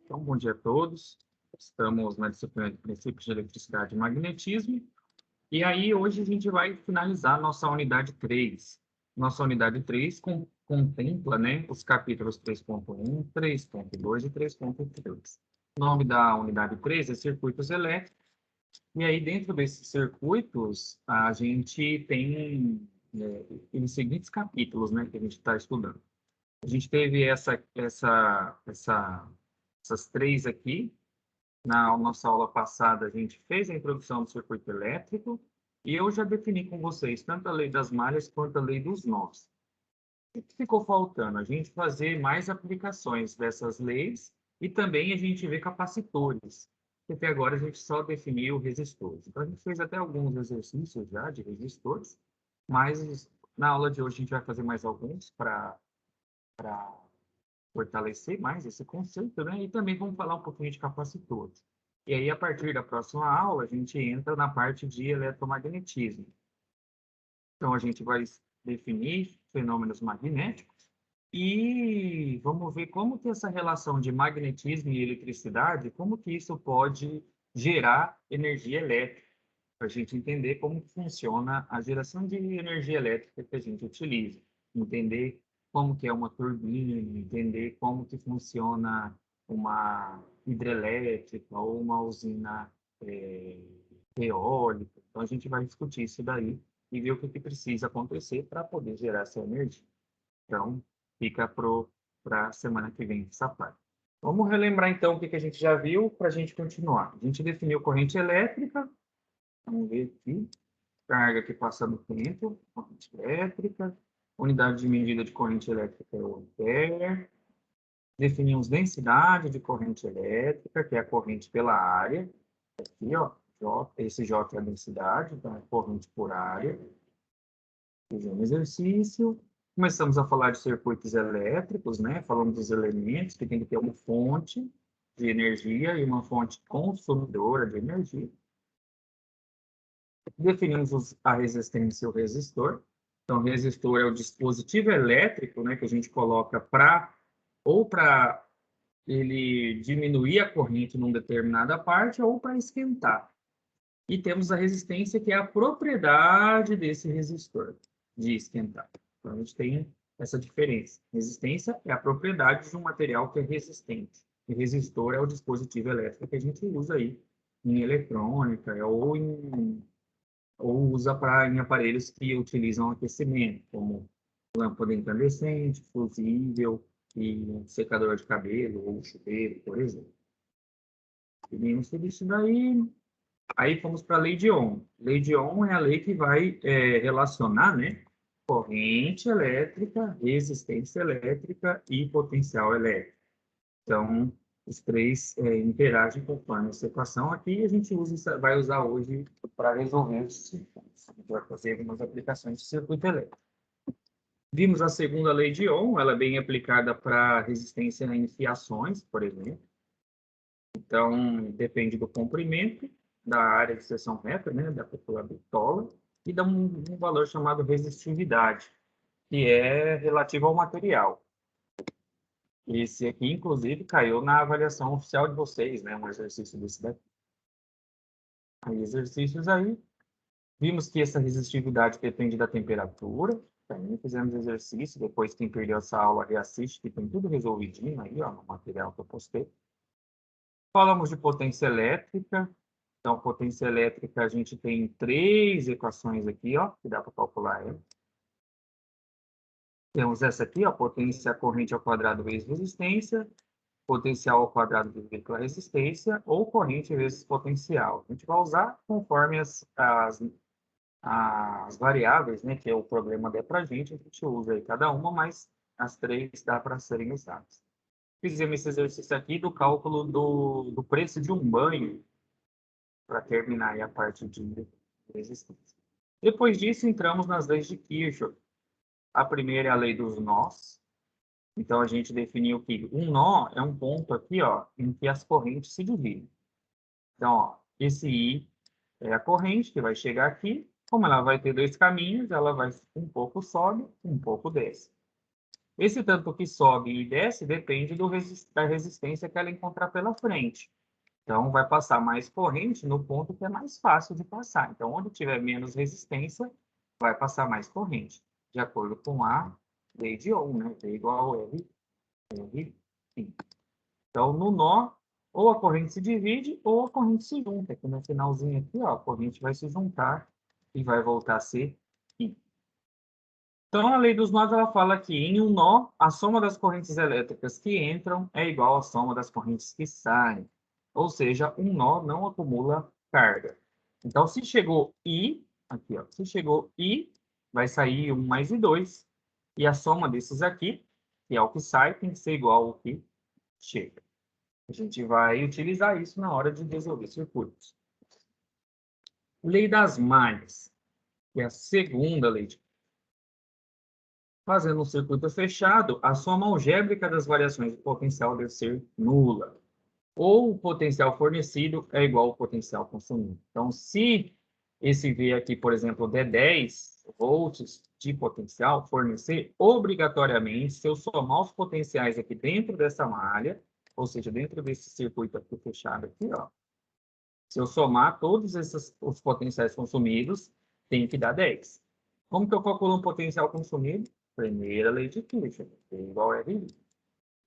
Então, bom dia a todos. Estamos na disciplina de princípios de eletricidade e magnetismo. E aí, hoje a gente vai finalizar nossa unidade 3. Nossa unidade 3 contempla, né, os capítulos 3.1, 3.2 e 3.3. O nome da unidade 3 é circuitos elétricos. E aí, dentro desses circuitos, a gente tem os seguintes capítulos, né, que a gente está estudando. A gente teve essas três aqui. Na nossa aula passada, a gente fez a introdução do circuito elétrico e eu já defini com vocês tanto a lei das malhas quanto a lei dos nós. O que ficou faltando? A gente fazer mais aplicações dessas leis e também a gente ver capacitores. Até agora a gente só definiu resistores. Então, a gente fez até alguns exercícios já de resistores, mas na aula de hoje a gente vai fazer mais alguns para fortalecer mais esse conceito, né? E também vamos falar um pouquinho de capacitores. E aí, a partir da próxima aula, a gente entra na parte de eletromagnetismo. Então, a gente vai definir fenômenos magnéticos e vamos ver como que essa relação de magnetismo e eletricidade, como que isso pode gerar energia elétrica, para a gente entender como funciona a geração de energia elétrica que a gente utiliza, entender como que é uma turbina, entender como que funciona uma hidrelétrica ou uma usina eólica. Então, a gente vai discutir isso daí e ver o que precisa acontecer para poder gerar essa energia. Então, fica para a semana que vem essa parte. Vamos relembrar, então, o que a gente já viu para a gente continuar. A gente definiu corrente elétrica. Vamos ver aqui. Carga que passa no tempo, corrente elétrica. Unidade de medida de corrente elétrica é o ampere. Definimos densidade de corrente elétrica, que é a corrente pela área. Aqui, ó, J, esse J é a densidade, então é corrente por área. Fizemos exercício. Começamos a falar de circuitos elétricos, né? Falamos dos elementos, que tem que ter uma fonte de energia e uma fonte consumidora de energia. Definimos a resistência e o resistor. Então, o resistor é o dispositivo elétrico, né, que a gente coloca para ele diminuir a corrente numa determinada parte ou para esquentar. E temos a resistência, que é a propriedade desse resistor de esquentar. Então, a gente tem essa diferença. Resistência é a propriedade de um material que é resistente. E resistor é o dispositivo elétrico que a gente usa aí em eletrônica ou usa em aparelhos que utilizam aquecimento, como lâmpada incandescente, fusível e secador de cabelo ou chuveiro, por exemplo. Vimos tudo isso daí. Aí fomos para a lei de Ohm. Lei de Ohm é a lei que vai relacionar, né, corrente elétrica, resistência elétrica e potencial elétrico. Então, os três interagem conforme essa equação aqui e a gente vai usar hoje para resolver os circuitos. A gente vai fazer algumas aplicações de circuito elétrico. Vimos a segunda lei de Ohm, ela é bem aplicada para resistência em fiações, por exemplo. Então, depende do comprimento, da área de seção reta, né, da cúpula bitola, e dá um valor chamado resistividade, que é relativo ao material. Esse aqui, inclusive, caiu na avaliação oficial de vocês, né? Um exercício desse daqui. Aí, exercícios aí. Vimos que essa resistividade depende da temperatura. Também fizemos exercício. Depois, quem perdeu essa aula, reassiste, que tem tudo resolvidinho aí, ó, no material que eu postei. Falamos de potência elétrica. Então, potência elétrica, a gente tem três equações aqui, ó, que dá para calcular ela. Temos essa aqui, ó, potência corrente ao quadrado vezes resistência, potencial ao quadrado dividido pela resistência, ou corrente vezes potencial. A gente vai usar conforme as variáveis, né, que o problema der para a gente usa aí cada uma, mas as três dá para serem usadas. Fizemos esse exercício aqui do cálculo do preço de um banho, para terminar aí a parte de resistência. Depois disso, entramos nas leis de Kirchhoff. A primeira é a lei dos nós. Então, a gente definiu que um nó é um ponto aqui, ó, em que as correntes se dividem. Então, ó, esse I é a corrente que vai chegar aqui. Como ela vai ter dois caminhos, ela vai um pouco sobe, um pouco desce. Esse tanto que sobe e desce depende da resistência que ela encontrar pela frente. Então, vai passar mais corrente no ponto que é mais fácil de passar. Então, onde tiver menos resistência, vai passar mais corrente, de acordo com a lei de Ohm, né? V igual a R, I. Então, no nó, ou a corrente se divide, ou a corrente se junta. Aqui no finalzinho aqui, ó, a corrente vai se juntar e vai voltar a ser I. Então, a lei dos nós, ela fala que em um nó, a soma das correntes elétricas que entram é igual à soma das correntes que saem. Ou seja, um nó não acumula carga. Então, se chegou I, aqui, ó, se chegou I, vai sair 1 mais I2. E a soma desses aqui, que é o que sai, tem que ser igual ao que chega. A gente vai utilizar isso na hora de resolver circuitos. Lei das malhas, que é a segunda lei de Fazendo um circuito fechado, a soma algébrica das variações de potencial deve ser nula. Ou o potencial fornecido é igual ao potencial consumido. Então, se esse V aqui, por exemplo, der 10 volts de potencial fornecer, obrigatoriamente, se eu somar os potenciais aqui dentro dessa malha, ou seja, dentro desse circuito aqui fechado aqui, ó, se eu somar todos os potenciais consumidos, tem que dar 10. Como que eu calculo um potencial consumido? Primeira lei de Kirchhoff, V igual a RI.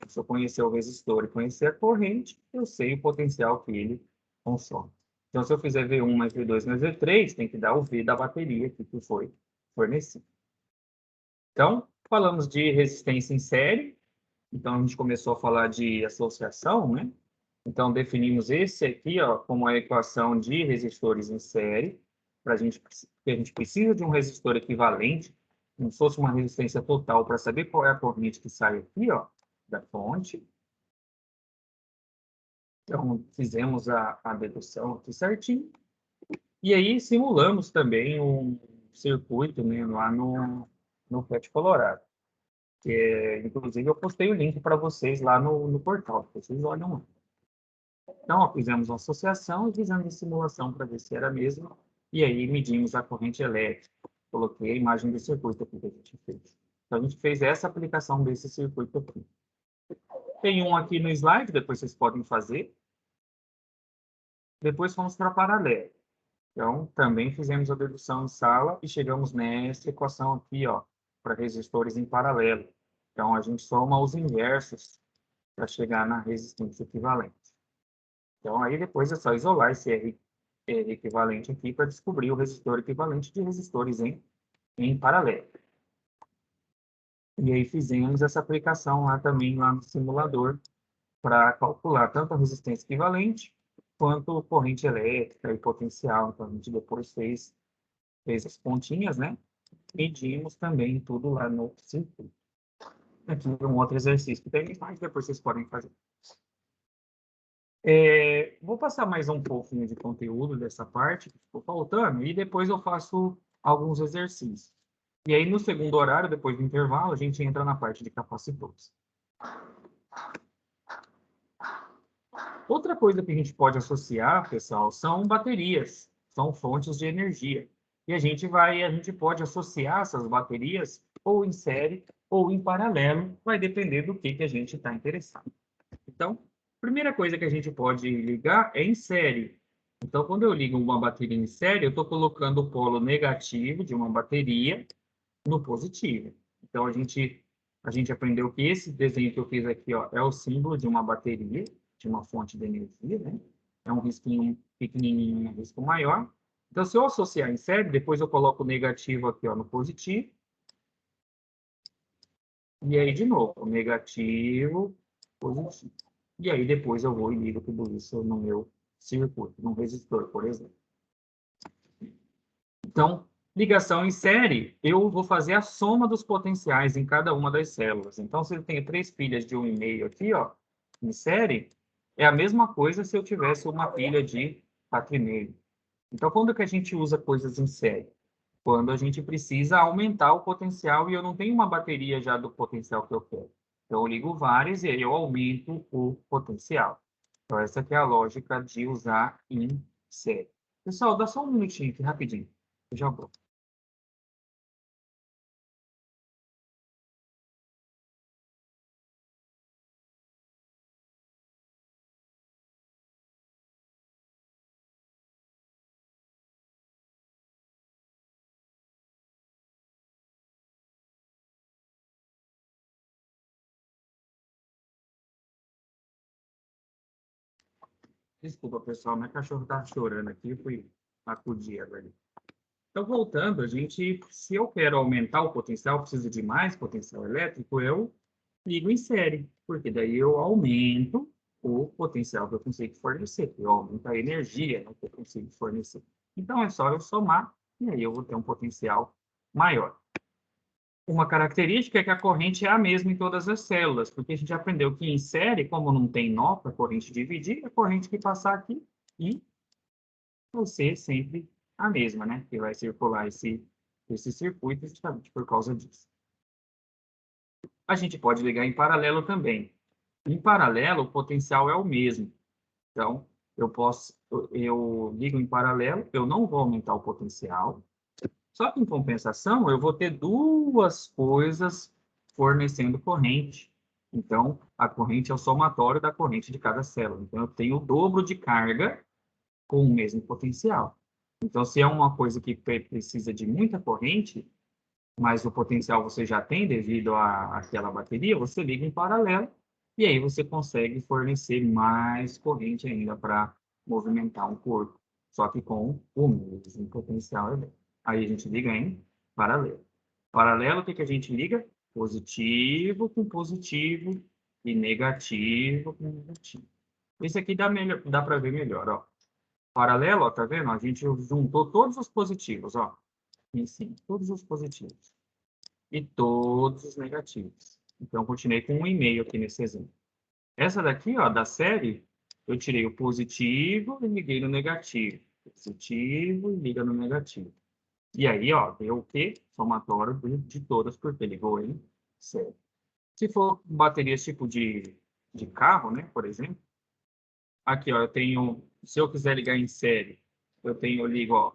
Se eu conhecer o resistor e conhecer a corrente, eu sei o potencial que ele consome. Então, se eu fizer V1 mais V2 mais V3, tem que dar o V da bateria que foi fornecido. Então, falamos de resistência em série. Então, a gente começou a falar de associação, né? Então, definimos esse aqui, ó, como a equação de resistores em série, para a gente precisa de um resistor equivalente, como se fosse uma resistência total, para saber qual é a corrente que sai aqui, ó, da fonte. Então, fizemos a dedução aqui certinho. E aí, simulamos também um circuito, né, lá no PET Colorado. Inclusive, eu postei o link para vocês lá no portal, vocês olham lá. Então, ó, fizemos uma associação e fizemos a simulação para ver se era mesmo. E aí, medimos a corrente elétrica. Coloquei a imagem do circuito aqui que a gente fez. Então, a gente fez essa aplicação desse circuito aqui. Tem um aqui no slide, depois vocês podem fazer. Depois fomos para paralelo. Então, também fizemos a dedução em sala e chegamos nessa equação aqui, ó, para resistores em paralelo. Então, a gente soma os inversos para chegar na resistência equivalente. Então, aí depois é só isolar esse R equivalente aqui para descobrir o resistor equivalente de resistores em paralelo. E aí fizemos essa aplicação lá também, lá no simulador, para calcular tanto a resistência equivalente quanto corrente elétrica e potencial. Então, a gente depois fez as pontinhas, né? Medimos também tudo lá no circuito. Aqui um outro exercício que tem mais, depois vocês podem fazer. Vou passar mais um pouquinho de conteúdo dessa parte que ficou faltando e depois eu faço alguns exercícios. E aí, no segundo horário, depois do intervalo, a gente entra na parte de capacitores. Outra coisa que a gente pode associar, pessoal, são baterias, são fontes de energia. E a gente pode associar essas baterias ou em série ou em paralelo, vai depender do que a gente está interessado. Então, a primeira coisa que a gente pode ligar é em série. Então, quando eu ligo uma bateria em série, eu estou colocando o polo negativo de uma bateria no positivo. Então, a gente aprendeu que esse desenho que eu fiz aqui, ó, é o símbolo de uma bateria, de uma fonte de energia, né? É um risquinho pequenininho, um risco maior. Então, se eu associar em série, depois eu coloco o negativo aqui, ó, no positivo. E aí, de novo, negativo, positivo. E aí, depois eu vou e ligo tudo isso no meu circuito, no resistor, por exemplo. Então, ligação em série, eu vou fazer a soma dos potenciais em cada uma das células. Então, se eu tenho 3 pilhas de 1,5 aqui, ó, em série, é a mesma coisa se eu tivesse uma pilha de 4,5. Então, quando que a gente usa coisas em série? Quando a gente precisa aumentar o potencial e eu não tenho uma bateria já do potencial que eu quero. Então, eu ligo vários e aí eu aumento o potencial. Então, essa aqui é a lógica de usar em série. Pessoal, dá só um minutinho aqui, rapidinho. Eu já volto. Desculpa, pessoal, minha cachorra tá chorando aqui, eu fui acudir ela ali. Então, voltando, se eu quero aumentar o potencial, preciso de mais potencial elétrico, eu ligo em série, porque daí eu aumento o potencial que eu consigo fornecer, eu aumento a energia, né, que eu consigo fornecer. Então, é só eu somar, e aí eu vou ter um potencial maior. Uma característica é que a corrente é a mesma em todas as células, porque a gente aprendeu que em série, como não tem nó para a corrente dividir, a corrente que passar aqui e vai ser sempre a mesma, né? Que vai circular esse circuito justamente por causa disso. A gente pode ligar em paralelo também. Em paralelo, o potencial é o mesmo. Então, eu ligo em paralelo, eu não vou aumentar o potencial, só que, em compensação, eu vou ter duas coisas fornecendo corrente. Então, a corrente é o somatório da corrente de cada célula. Então, eu tenho o dobro de carga com o mesmo potencial. Então, se é uma coisa que precisa de muita corrente, mas o potencial você já tem devido àquela bateria, você liga em paralelo e aí você consegue fornecer mais corrente ainda para movimentar um corpo, só que com o mesmo potencial elétrico. Aí a gente liga em paralelo. Paralelo, o que a gente liga? Positivo com positivo e negativo com negativo. Esse aqui dá para ver melhor, ó. Paralelo, ó, tá vendo? A gente juntou todos os positivos, ó. Em cima, todos os positivos e todos os negativos. Então, continuei com 1,5 aqui nesse exemplo. Essa daqui, ó, da série, eu tirei o positivo e liguei no negativo. Positivo e liga no negativo. E aí, ó, deu o quê? Somatório de todas, porque ligou em série. Se for baterias tipo de carro, né, por exemplo, aqui, ó, eu tenho, se eu quiser ligar em série, eu ligo, ó,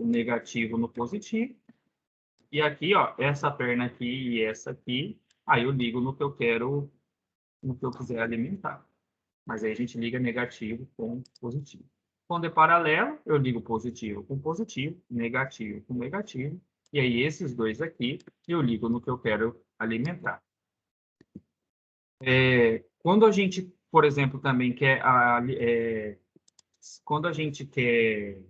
o negativo no positivo. E aqui, ó, essa perna aqui e essa aqui, aí eu ligo no que eu quero, no que eu quiser alimentar. Mas aí a gente liga negativo com positivo. Quando é paralelo, eu ligo positivo com positivo, negativo com negativo. E aí esses dois aqui, eu ligo no que eu quero alimentar. Quando a gente, por exemplo, também quer... quando a gente quer...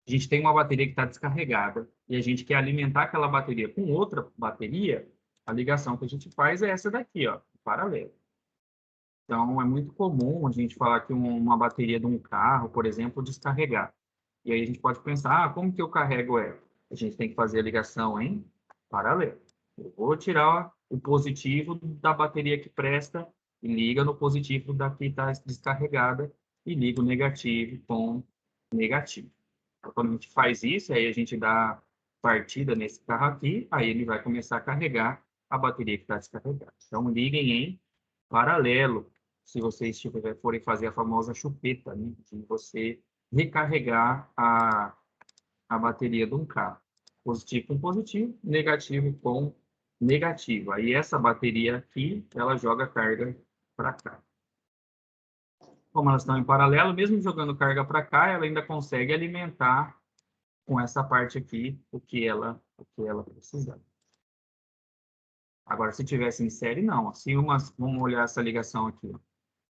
A gente tem uma bateria que está descarregada e a gente quer alimentar aquela bateria com outra bateria, a ligação que a gente faz é essa daqui, ó, paralelo. Então, é muito comum a gente falar que uma bateria de um carro, por exemplo, descarregar. E aí a gente pode pensar, como que eu carrego ela? A gente tem que fazer a ligação em paralelo. Eu vou tirar o positivo da bateria que presta e liga no positivo da que está descarregada e liga o negativo com negativo. Então, quando a gente faz isso, aí a gente dá partida nesse carro aqui, aí ele vai começar a carregar a bateria que está descarregada. Então, liguem em paralelo, se vocês forem fazer a famosa chupeta, né, de você recarregar a bateria de um carro. Positivo com positivo, negativo com negativo. Aí essa bateria aqui, ela joga carga para cá. Como elas estão em paralelo, mesmo jogando carga para cá, ela ainda consegue alimentar com essa parte aqui o que ela precisar. Agora, se tivesse em série, não. Se vamos olhar essa ligação aqui. Ó.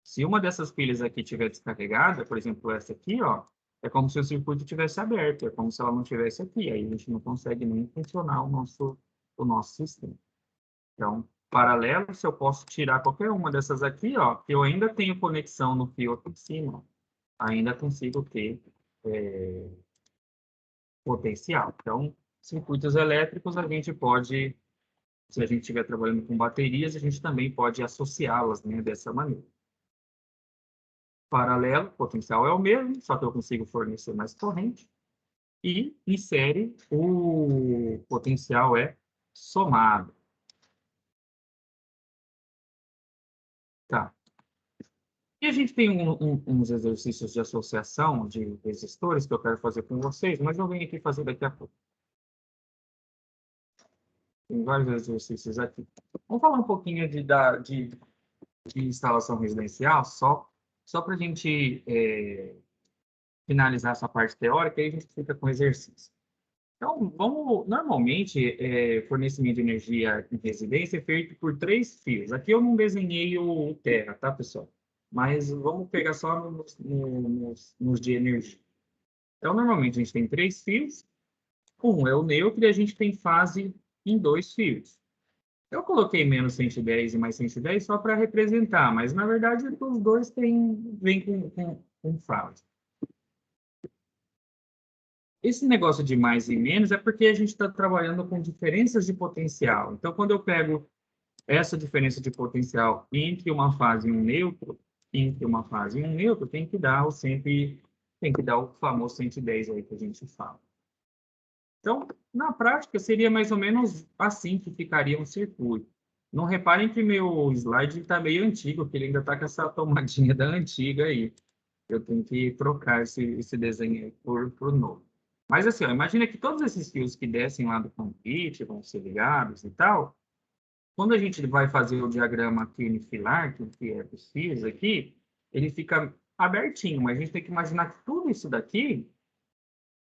Se uma dessas pilhas aqui estiver descarregada, por exemplo, essa aqui, ó, é como se o circuito tivesse aberto, é como se ela não tivesse aqui. Aí a gente não consegue nem funcionar o nosso sistema. Então, paralelo, se eu posso tirar qualquer uma dessas aqui, ó, que eu ainda tenho conexão no fio aqui em cima, ó, ainda consigo ter potencial. Então, circuitos elétricos a gente pode, se a gente estiver trabalhando com baterias, a gente também pode associá-las, né, dessa maneira. Paralelo, o potencial é o mesmo, só que eu consigo fornecer mais corrente. E, em série, o potencial é somado. Tá. E a gente tem uns exercícios de associação de resistores que eu quero fazer com vocês, mas eu venho aqui fazer daqui a pouco. Tem vários exercícios aqui. Vamos falar um pouquinho de instalação residencial, só para a gente finalizar essa parte teórica, aí a gente fica com exercício. Então, normalmente, fornecimento de energia em residência é feito por 3 fios. Aqui eu não desenhei o terra, tá, pessoal? Mas vamos pegar só nos de energia. Então, normalmente, a gente tem 3 fios. Um é o neutro e a gente tem fase em 2 fios. Eu coloquei menos 110 e mais 110 só para representar, mas, na verdade, os dois vêm com fase. Esse negócio de mais e menos é porque a gente está trabalhando com diferenças de potencial. Então, quando eu pego essa diferença de potencial entre uma fase e um neutro, tem que dar o famoso 110 aí que a gente fala. Então, na prática, seria mais ou menos assim que ficaria um circuito. Não reparem que meu slide está meio antigo, que ele ainda está com essa tomadinha da antiga aí. Eu tenho que trocar esse desenho aí por novo. Mas assim, ó, imagina que todos esses fios que descem lá do conduíte vão ser ligados e tal. Quando a gente vai fazer o diagrama aqui unifilar, que é dos fios aqui, ele fica abertinho, mas a gente tem que imaginar que tudo isso daqui,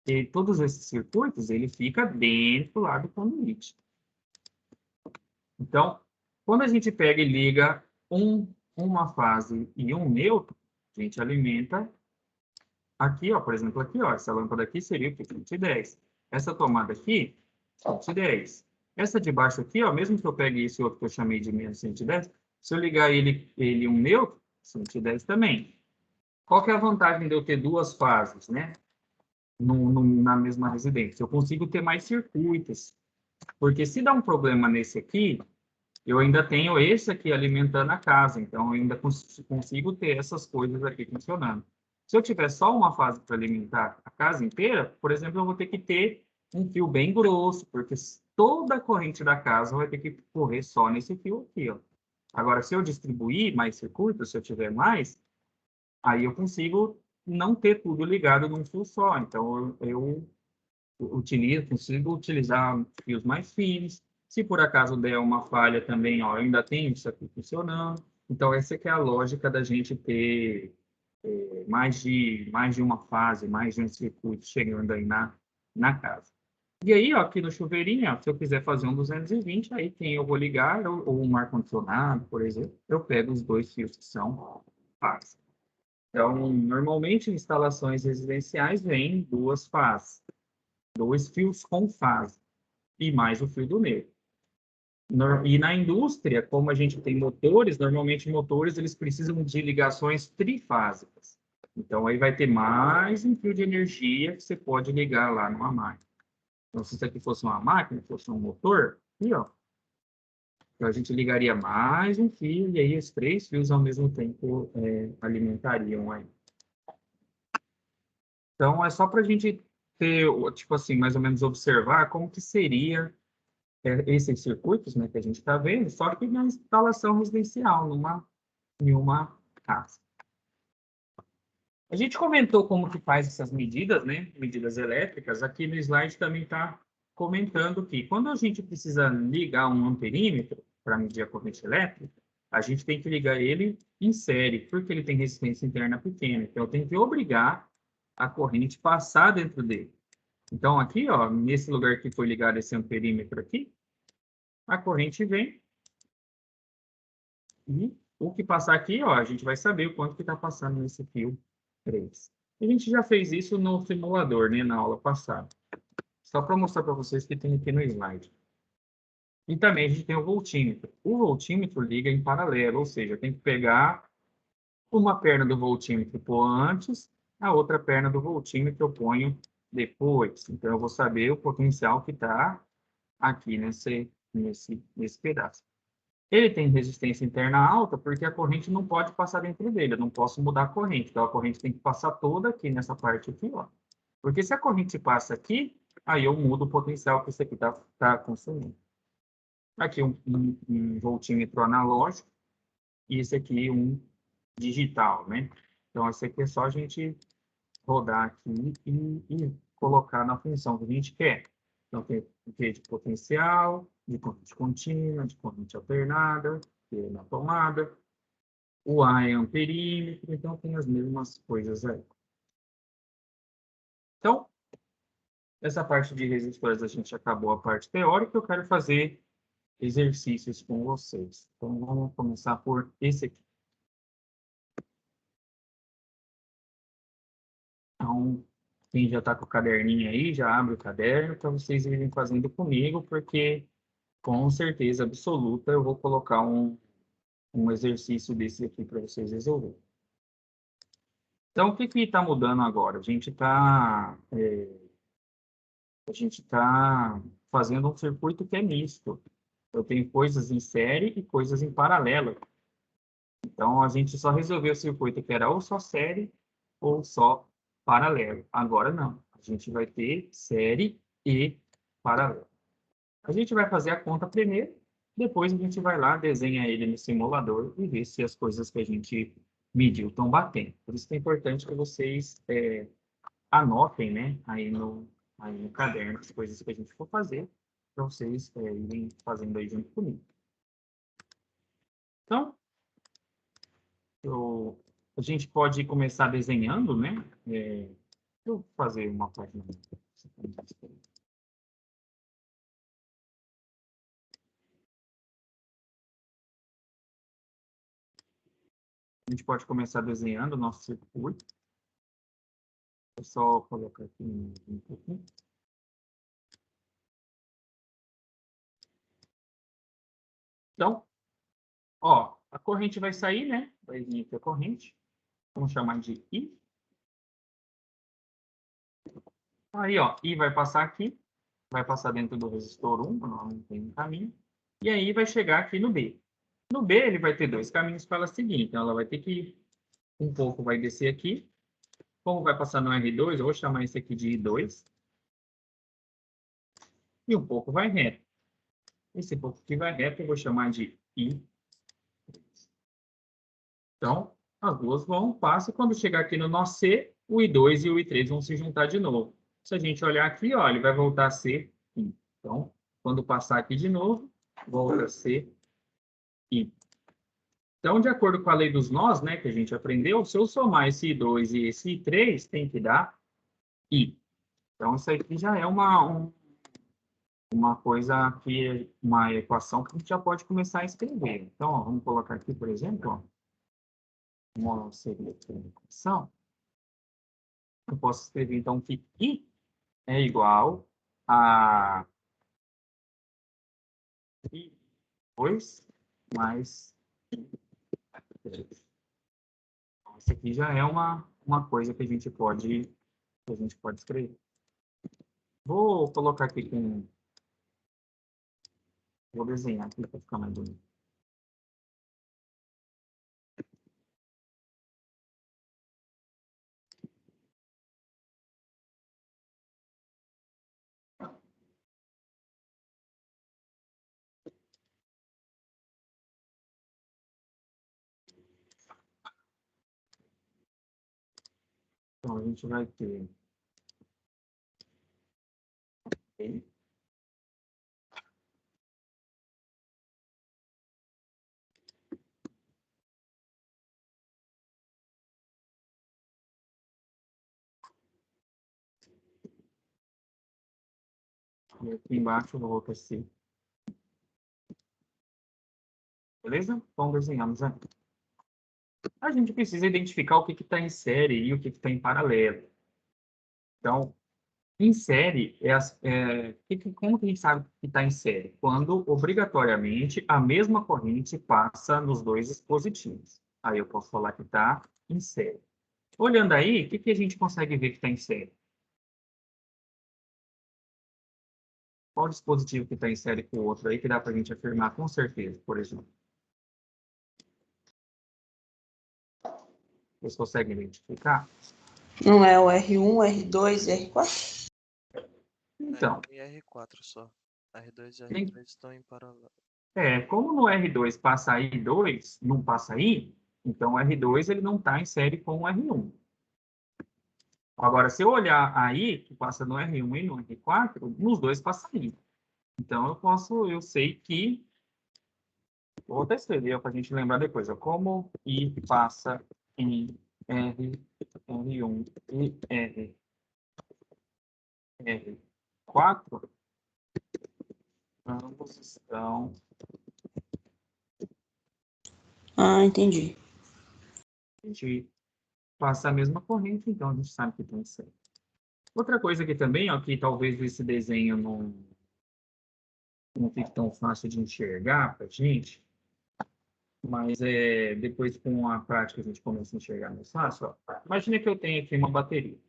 e todos esses circuitos, ele fica dentro lá do conduíte. Então, quando a gente pega e liga uma fase e um neutro, a gente alimenta aqui, ó, por exemplo, aqui, ó, essa lâmpada aqui seria o que? 110. Essa tomada aqui, 110. Essa de baixo aqui, ó, mesmo que eu pegue esse outro que eu chamei de menos 110, se eu ligar ele um neutro, 110 também. Qual que é a vantagem de eu ter duas fases, né? Na mesma residência? Eu consigo ter mais circuitos. Porque se dá um problema nesse aqui, eu ainda tenho esse aqui alimentando a casa. Então, eu ainda consigo ter essas coisas aqui funcionando. Se eu tiver só uma fase para alimentar a casa inteira, por exemplo, eu vou ter que ter um fio bem grosso, porque toda a corrente da casa vai ter que correr só nesse fio aqui, ó. Agora, se eu distribuir mais circuitos, se eu tiver mais, aí eu consigo não ter tudo ligado num fio só. Então, consigo utilizar fios mais finos. Se por acaso der uma falha também, ó, eu ainda tenho isso aqui funcionando. Então, essa que é a lógica da gente ter mais de uma fase, mais de um circuito chegando aí na casa. E aí, ó, aqui no chuveirinho, ó, se eu quiser fazer um 220, aí quem eu vou ligar, ou um ar-condicionado, por exemplo, eu pego os dois fios que são fases. Então, normalmente, instalações residenciais vêm duas fases, dois fios com fase, e mais o fio do meio. E na indústria, como a gente tem motores, normalmente motores eles precisam de ligações trifásicas. Então, aí vai ter mais um fio de energia que você pode ligar lá numa máquina. Então, se isso aqui fosse uma máquina, fosse um motor, aqui, ó, então a gente ligaria mais um fio e aí os três fios ao mesmo tempo alimentariam aí. Então, é só para a gente ter, tipo assim, mais ou menos observar como que seria esses circuitos, né, que a gente está vendo, só que na instalação residencial, em uma casa. A gente comentou como que faz essas medidas, né, medidas elétricas. Aqui no slide também está comentando que quando a gente precisa ligar um amperímetro para medir a corrente elétrica, a gente tem que ligar ele em série, porque ele tem resistência interna pequena. Então, eu tenho que obrigar a corrente passar dentro dele. Então, aqui, ó, nesse lugar que foi ligado esse amperímetro aqui, a corrente vem e o que passar aqui, ó, a gente vai saber o quanto que está passando nesse fio 3. A gente já fez isso no simulador, né, na aula passada. Só para mostrar para vocês que tem aqui no slide. E também a gente tem o voltímetro. O voltímetro liga em paralelo, ou seja, tem que pegar uma perna do voltímetro pôr antes, a outra perna do voltímetro eu ponho depois. Então, eu vou saber o potencial que está aqui nesse pedaço. Ele tem resistência interna alta porque a corrente não pode passar dentro dele. Eu não posso mudar a corrente. Então, a corrente tem que passar toda aqui nessa parte aqui, ó. Porque se a corrente passa aqui, aí eu mudo o potencial que isso aqui tá consumindo. Aqui um voltímetro analógico e esse aqui um digital, né? Então, esse aqui é só a gente rodar aqui e colocar na função que a gente quer. Então, tem o que de potencial, de corrente contínua, de corrente alternada, que é na tomada. O A é amperímetro, então tem as mesmas coisas aí. Então, essa parte de resistores a gente acabou a parte teórica, eu quero fazer exercícios com vocês. Então, vamos começar por esse aqui. Então, quem já está com o caderninho aí, já abre o caderno para vocês irem fazendo comigo, porque com certeza absoluta eu vou colocar um exercício desse aqui para vocês resolverem. Então, o que está mudando agora? A gente tá fazendo um circuito que é misto. Eu tenho coisas em série e coisas em paralelo. Então, a gente só resolveu o circuito que era ou só série ou só paralelo. Agora não. A gente vai ter série e paralelo. A gente vai fazer a conta primeiro, depois a gente vai lá, desenha ele no simulador e vê se as coisas que a gente mediu estão batendo. Por isso que é importante que vocês anotem, né, aí no caderno as coisas que a gente for fazer, para vocês irem fazendo aí junto comigo. Então, a gente pode começar desenhando, né? Deixa eu fazer uma página. A gente pode começar desenhando o nosso circuito. É só colocar aqui um pouquinho. Então, ó, a corrente vai sair, né? Vai vir aqui a corrente. Vamos chamar de I. Aí, ó, I vai passar aqui. Vai passar dentro do resistor 1, não tem um caminho. E aí vai chegar aqui no B. No B, ele vai ter dois caminhos para ela seguir. Então, ela vai ter que um pouco vai descer aqui. Como vai passar no R2, eu vou chamar esse aqui de I2. E um pouco vai reto. Esse pouco que vai reto eu vou chamar de I. Então, as duas vão, passam. E quando chegar aqui no nó C, o I2 e o I3 vão se juntar de novo. Se a gente olhar aqui, ó, ele vai voltar a ser I. Então, quando passar aqui de novo, volta a ser I. Então, de acordo com a lei dos nós, né, que a gente aprendeu, se eu somar esse I2 e esse I3, tem que dar I. Então, isso aqui já é uma coisa que, uma equação que a gente já pode começar a escrever. Então, ó, vamos colocar aqui, por exemplo, ó, uma seria aqui uma equação. Eu posso escrever, então, que I é igual a I2 mais I3. Então, isso aqui já é uma coisa que a gente pode escrever. Vou colocar aqui com... Vou desenhar aqui para ficar mais bonito. Então, a gente vai ter... E aqui embaixo eu vou colocar C. Beleza? Então, desenhamos aqui. A gente precisa identificar o que está em série e o que está em paralelo. Então, em série, como que a gente sabe que está em série? Quando, obrigatoriamente, a mesma corrente passa nos dois dispositivos. Aí eu posso falar que está em série. Olhando aí, o que a gente consegue ver que está em série? Qual dispositivo que está em série com o outro aí que dá para a gente afirmar com certeza, por exemplo? Vocês conseguem identificar? Não é o R1, R2 e R4? Então, R1 e R4 só. R2 e tem- R3 estão em paralelo. como no R2 passa I2, não passa I, então o R2 ele não está em série com o R1. Agora, se eu olhar aí, que passa no R1 e no R4, nos dois passa I. Então, eu sei que... Vou até escrever para a gente lembrar depois. Ó, como I passa em R1 e R4, ambos estão... Ah, entendi. A gente passa a mesma corrente, então a gente sabe que tem certo. Outra coisa aqui também, ó, que talvez esse desenho não fique tão fácil de enxergar para a gente, mas depois com a prática a gente começa a enxergar mais fácil. Ó. Imagina que eu tenho aqui uma bateria.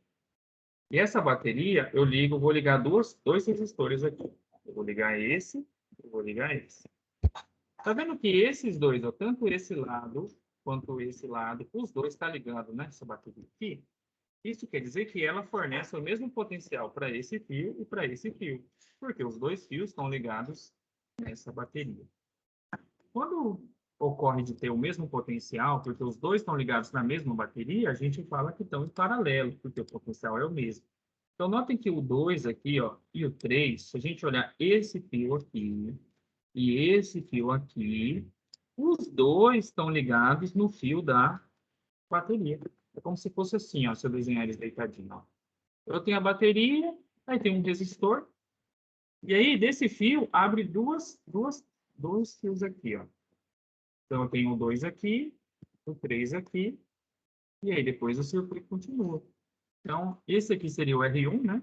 E essa bateria, vou ligar dois resistores aqui. Eu vou ligar esse, eu vou ligar esse. Tá vendo que esses dois, ó, tanto esse lado quanto esse lado, os dois estão ligados nessa bateria aqui? Isso quer dizer que ela fornece o mesmo potencial para esse fio e para esse fio, porque os dois fios estão ligados nessa bateria. Quando ocorre de ter o mesmo potencial, porque os dois estão ligados na mesma bateria, a gente fala que estão em paralelo, porque o potencial é o mesmo. Então, notem que o 2 aqui, ó, e o 3, se a gente olhar esse fio aqui e esse fio aqui, os dois estão ligados no fio da bateria. É como se fosse assim, ó, se eu desenhar eles deitadinho, ó. Eu tenho a bateria, aí tem um resistor, e aí desse fio abre dois fios aqui, ó. Então eu tenho o 2 aqui, o 3 aqui, e aí depois o circuito continua. Então, esse aqui seria o R1, né?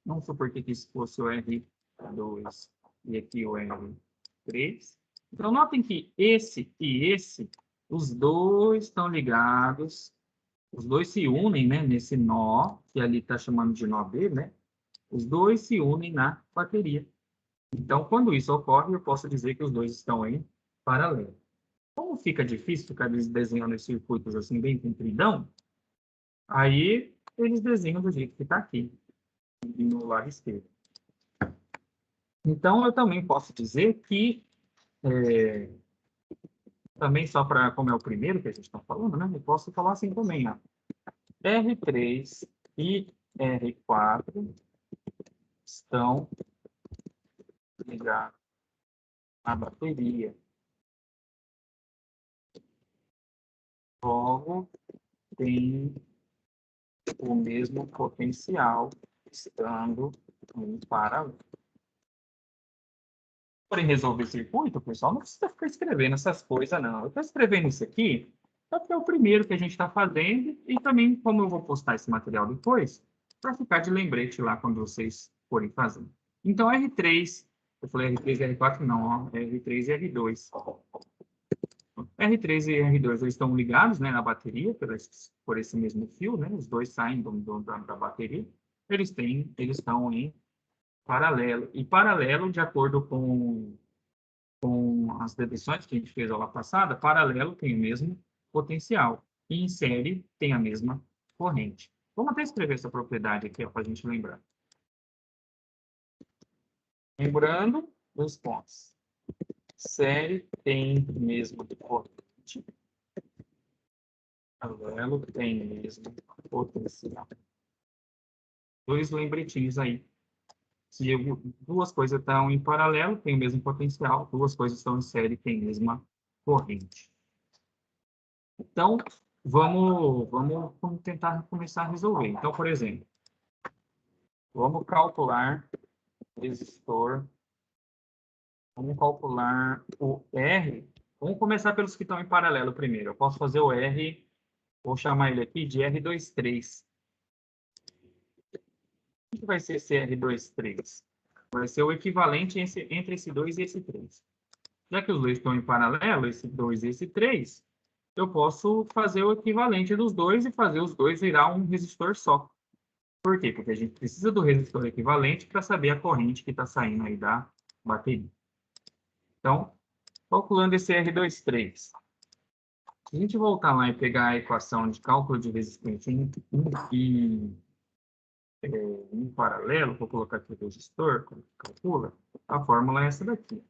Vamos supor que aqui fosse o R2 e aqui o R3. Então, notem que esse e esse, os dois estão ligados, os dois se unem, né, nesse nó, que ali está chamando de nó B, né? Os dois se unem na bateria. Então, quando isso ocorre, eu posso dizer que os dois estão em paralelo. Como fica difícil ficar desenhando esses circuitos assim, bem compridão, aí eles desenham do jeito que está aqui, no lado esquerdo. Então, eu também posso dizer que, também só para, como é o primeiro que a gente está falando, né? Eu posso falar assim também, ó. R3 e R4 estão ligados à bateria. Logo, tem o mesmo potencial estando em paralelo. Para resolver circuito, pessoal, não precisa ficar escrevendo essas coisas, não. Eu estou escrevendo isso aqui porque é o primeiro que a gente está fazendo e também, como eu vou postar esse material depois, para ficar de lembrete lá quando vocês forem fazendo. Então, R3, eu falei R3 e R4, não, ó, R3 e R2. R3 e R2 eles estão ligados, né, na bateria por esse mesmo fio, né? Os dois saem da bateria. Eles estão em paralelo. E paralelo, de acordo com as deduções que a gente fez aula passada, paralelo tem o mesmo potencial. E em série tem a mesma corrente. Vamos até escrever essa propriedade aqui para a gente lembrar. Lembrando dos pontos. Série tem mesma corrente. Paralelo tem mesmo potencial. Dois lembretinhos aí. Se duas coisas estão em paralelo, tem o mesmo potencial. Duas coisas estão em série, tem a mesma corrente. Então, vamos tentar começar a resolver. Então, por exemplo, vamos calcular resistor. Vamos calcular o R. Vamos começar pelos que estão em paralelo primeiro. Eu posso fazer o R, vou chamar ele aqui de R23. O que vai ser esse R23? Vai ser o equivalente entre esse 2 e esse 3. Já que os dois estão em paralelo, esse 2 e esse 3, eu posso fazer o equivalente dos dois e fazer os dois virar um resistor só. Por quê? Porque a gente precisa do resistor equivalente para saber a corrente que está saindo aí da bateria. Então, calculando esse R23. Se a gente voltar lá e pegar a equação de cálculo de resistência em paralelo, vou colocar aqui o resistor, calcula, a fórmula é essa daqui.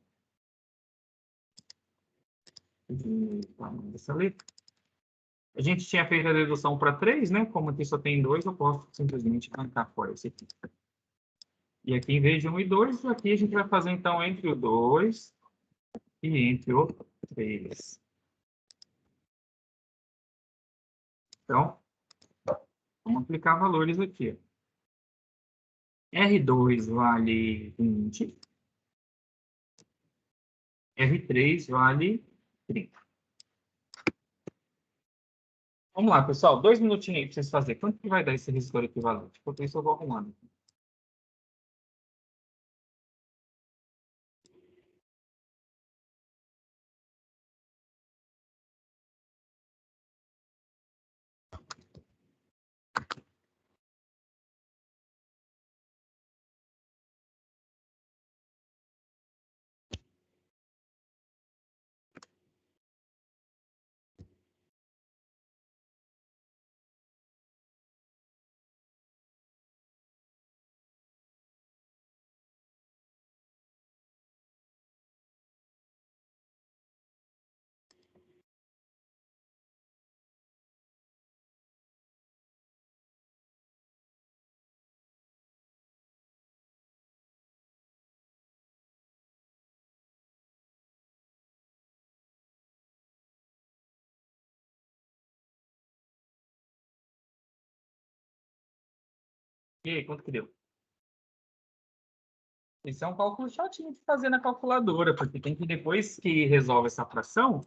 Dessa letra. A gente tinha feito a dedução para 3, né? Como aqui só tem 2, eu posso simplesmente arrancar fora esse aqui. E aqui, em vez de 1 e 2, aqui a gente vai fazer, então, entre o 2 e entre o 3. Então, vamos aplicar valores aqui. R2 vale 20. R3 vale 30. Vamos lá, pessoal. 2 minutinhos aí para vocês fazerem. Quanto que vai dar esse resistor equivalente? Enquanto isso, eu vou arrumando. E aí, quanto que deu? Esse é um cálculo chatinho de fazer na calculadora, porque tem que, depois que resolve essa fração,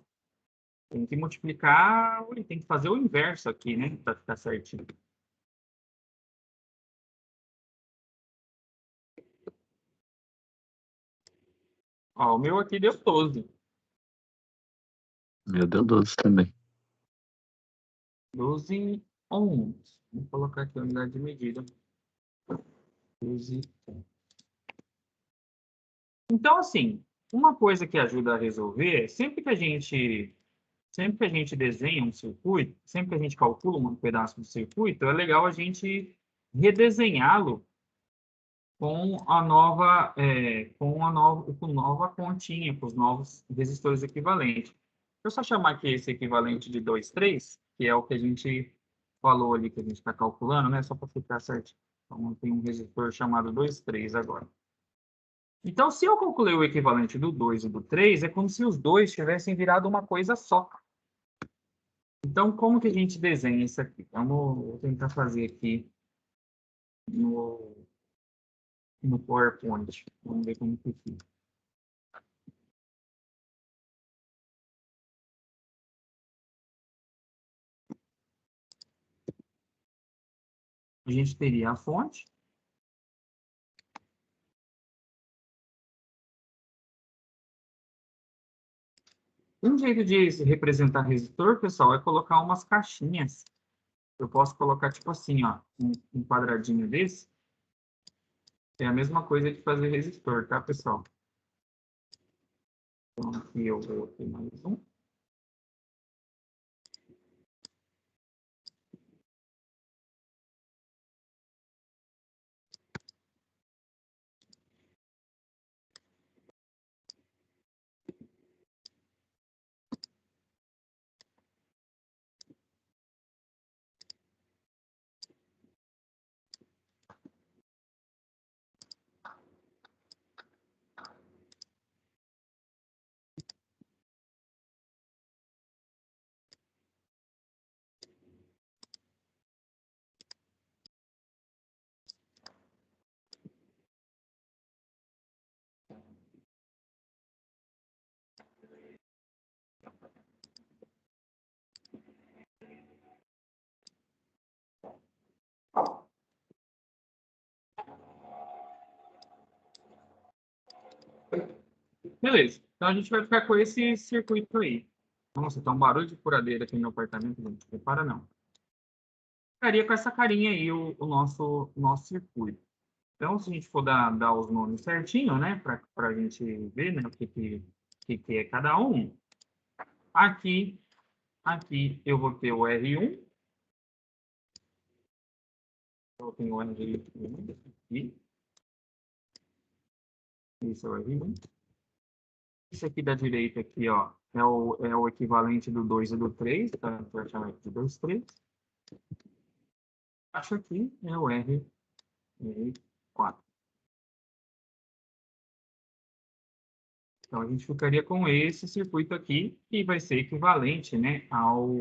tem que multiplicar, tem que fazer o inverso aqui, né? Para ficar certinho. Ó, o meu aqui deu 12. Meu deu 12 também. 12 ohms. Vou colocar aqui a unidade de medida. 12. Então, assim, uma coisa que ajuda a resolver, sempre que a gente desenha um circuito, sempre que a gente calcula um pedaço do circuito, é legal a gente redesenhá-lo com nova continha, com os novos resistores equivalentes. Deixa eu só chamar aqui esse equivalente de 2, 3, que é o que a gente falou ali, que a gente está calculando, né? Só para ficar certo. Então, tem um resistor chamado 2, 3 agora. Então, se eu calculei o equivalente do 2 e do 3, é como se os dois tivessem virado uma coisa só. Então, como que a gente desenha isso aqui? Vou tentar fazer aqui no PowerPoint. Vamos ver como que fica. A gente teria a fonte. Um jeito de representar resistor, pessoal, é colocar umas caixinhas. Eu posso colocar, tipo assim, ó, um quadradinho desse. É a mesma coisa de fazer resistor, tá, pessoal? Então, aqui eu vou ter mais um. Beleza. Então, a gente vai ficar com esse circuito aí. Nossa, tá um barulho de furadeira aqui no meu apartamento, gente. Repara, não. Ficaria com essa carinha aí o nosso circuito. Então, se a gente for dar os nomes certinho, né, para a gente ver, né, o que é cada um, aqui eu vou ter o R1, eu tenho o R1 aqui, esse é o R1. Esse aqui da direita aqui, ó, é o equivalente do 2 e do 3, tá? Vou chamar aqui de 2, 3. Acho aqui é o R4. Então, a gente ficaria com esse circuito aqui, que vai ser equivalente, né, ao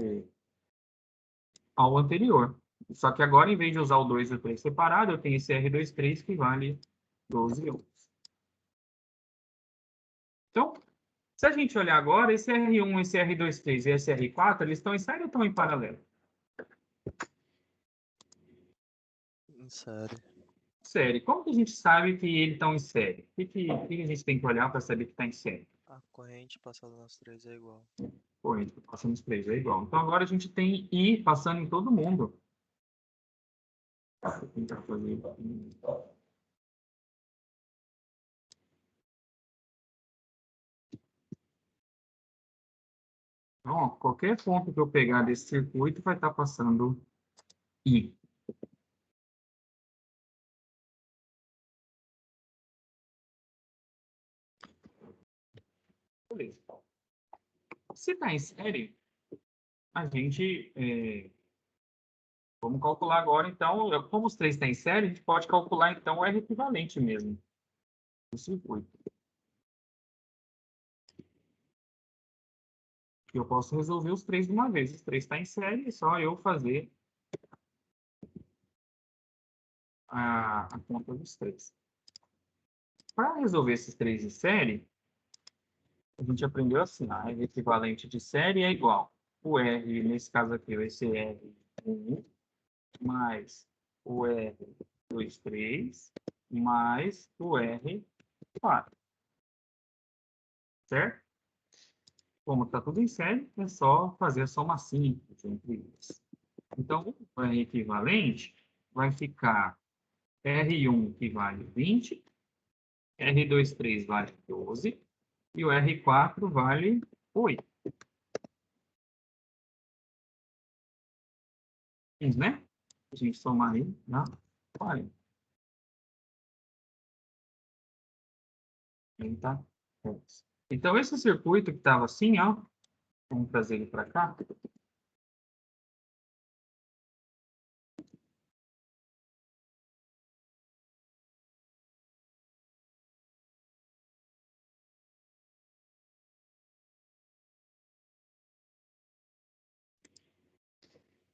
anterior. Só que agora, em vez de usar o 2 e o 3 separado, eu tenho esse R23 que vale 12 ohms. Então, se a gente olhar agora, esse R1, esse R23 e esse R4, eles estão em série ou estão em paralelo? Em série. Série. Como que a gente sabe que eles estão em série? O que a gente tem que olhar para saber que está em série? A corrente passada nas três é igual. Pô, a gente tá passando os três, é igual. Então agora a gente tem I passando em todo mundo. Vou tentar fazer aqui. Então, ó, qualquer ponto que eu pegar desse circuito vai estar passando I. Beleza. Se está em série, a gente... vamos calcular agora, então, como os três estão em série, a gente pode calcular, então, o R equivalente mesmo do circuito. Eu posso resolver os três de uma vez. Os três estão em série, é só eu fazer a conta dos três. Para resolver esses três em série, a gente aprendeu assim, a R equivalente de série é igual. O R, nesse caso aqui, vai ser R1 mais o R23 mais o R4. Certo? Como está tudo em série, é só fazer a soma simples entre eles. Então, o R equivalente vai ficar R1 que vale 20, R23 vale 12 e o R4 vale 8. Né? A gente somar aí, dá 40. Tá? Então, esse circuito que estava assim, ó, vamos trazer ele para cá.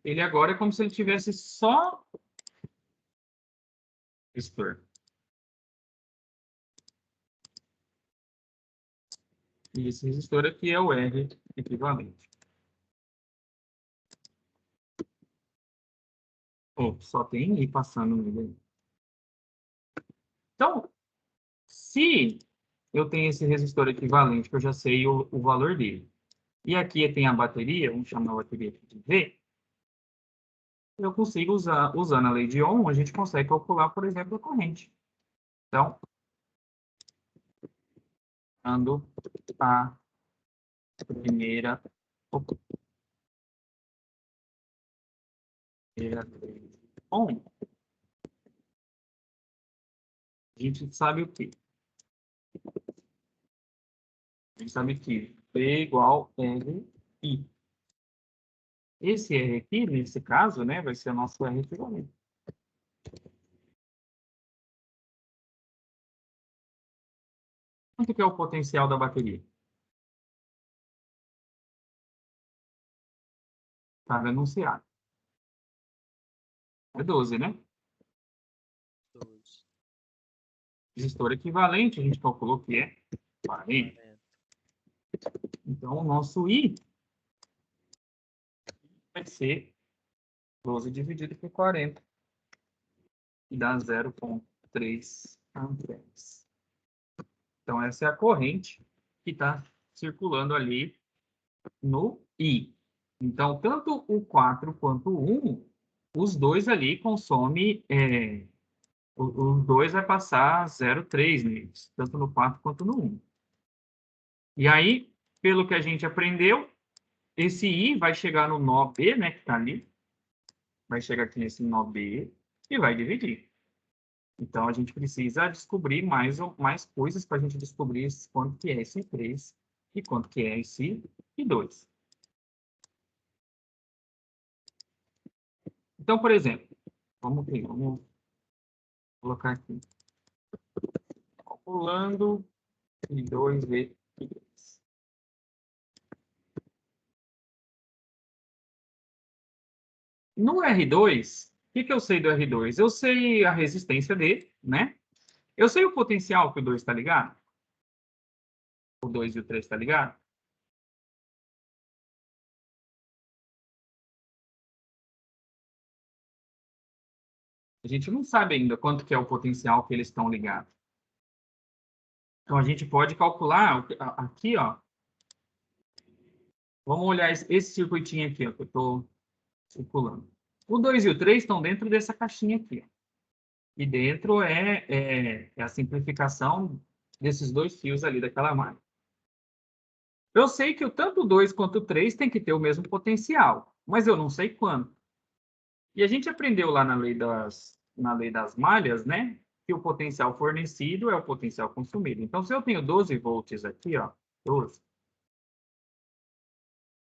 Ele agora é como se ele tivesse só resistor. E esse resistor aqui é o R equivalente. Oh, só tem I passando nele. Então, se eu tenho esse resistor equivalente, que eu já sei o valor dele, e aqui tem a bateria, vamos chamar a bateria aqui de V, eu consigo usar, usando a lei de Ohm, a gente consegue calcular, por exemplo, a corrente. Então, ando a primeira, Ohm, a gente sabe o quê? A gente sabe que P igual RI. Esse R aqui, nesse caso, né, vai ser o nosso R equivalente. Quanto que é o potencial da bateria? Está anunciado. É 12, né? 12. Resistor equivalente, a gente calculou que é 40. 40. Então, o nosso I vai ser 12 dividido por 40. E dá 0,3 amperes. Então, essa é a corrente que está circulando ali no I. Então, tanto o 4 quanto o 1, os dois ali consomem, os dois vai passar 0,3 neles, tanto no 4 quanto no 1. E aí, pelo que a gente aprendeu, esse I vai chegar no nó B, né, que está ali, vai chegar aqui nesse nó B e vai dividir. Então, a gente precisa descobrir mais coisas para a gente descobrir quanto que é esse 3 e quanto que é esse I2. Então, por exemplo, vamos colocar aqui. Calculando I2 e I3. No R2, o que eu sei do R2? Eu sei a resistência dele, né? Eu sei o potencial que o 2 está ligado. O 2 e o 3 está ligado. A gente não sabe ainda quanto que é o potencial que eles estão ligados. Então, a gente pode calcular aqui, ó. Vamos olhar esse circuitinho aqui, ó, que eu estou circulando. O 2 e o 3 estão dentro dessa caixinha aqui, ó. E dentro é a simplificação desses dois fios ali daquela malha. Eu sei que tanto o 2 quanto o 3 tem que ter o mesmo potencial, mas eu não sei quanto. E a gente aprendeu lá na lei das malhas, né? Que o potencial fornecido é o potencial consumido. Então, se eu tenho 12 volts aqui, ó, 12,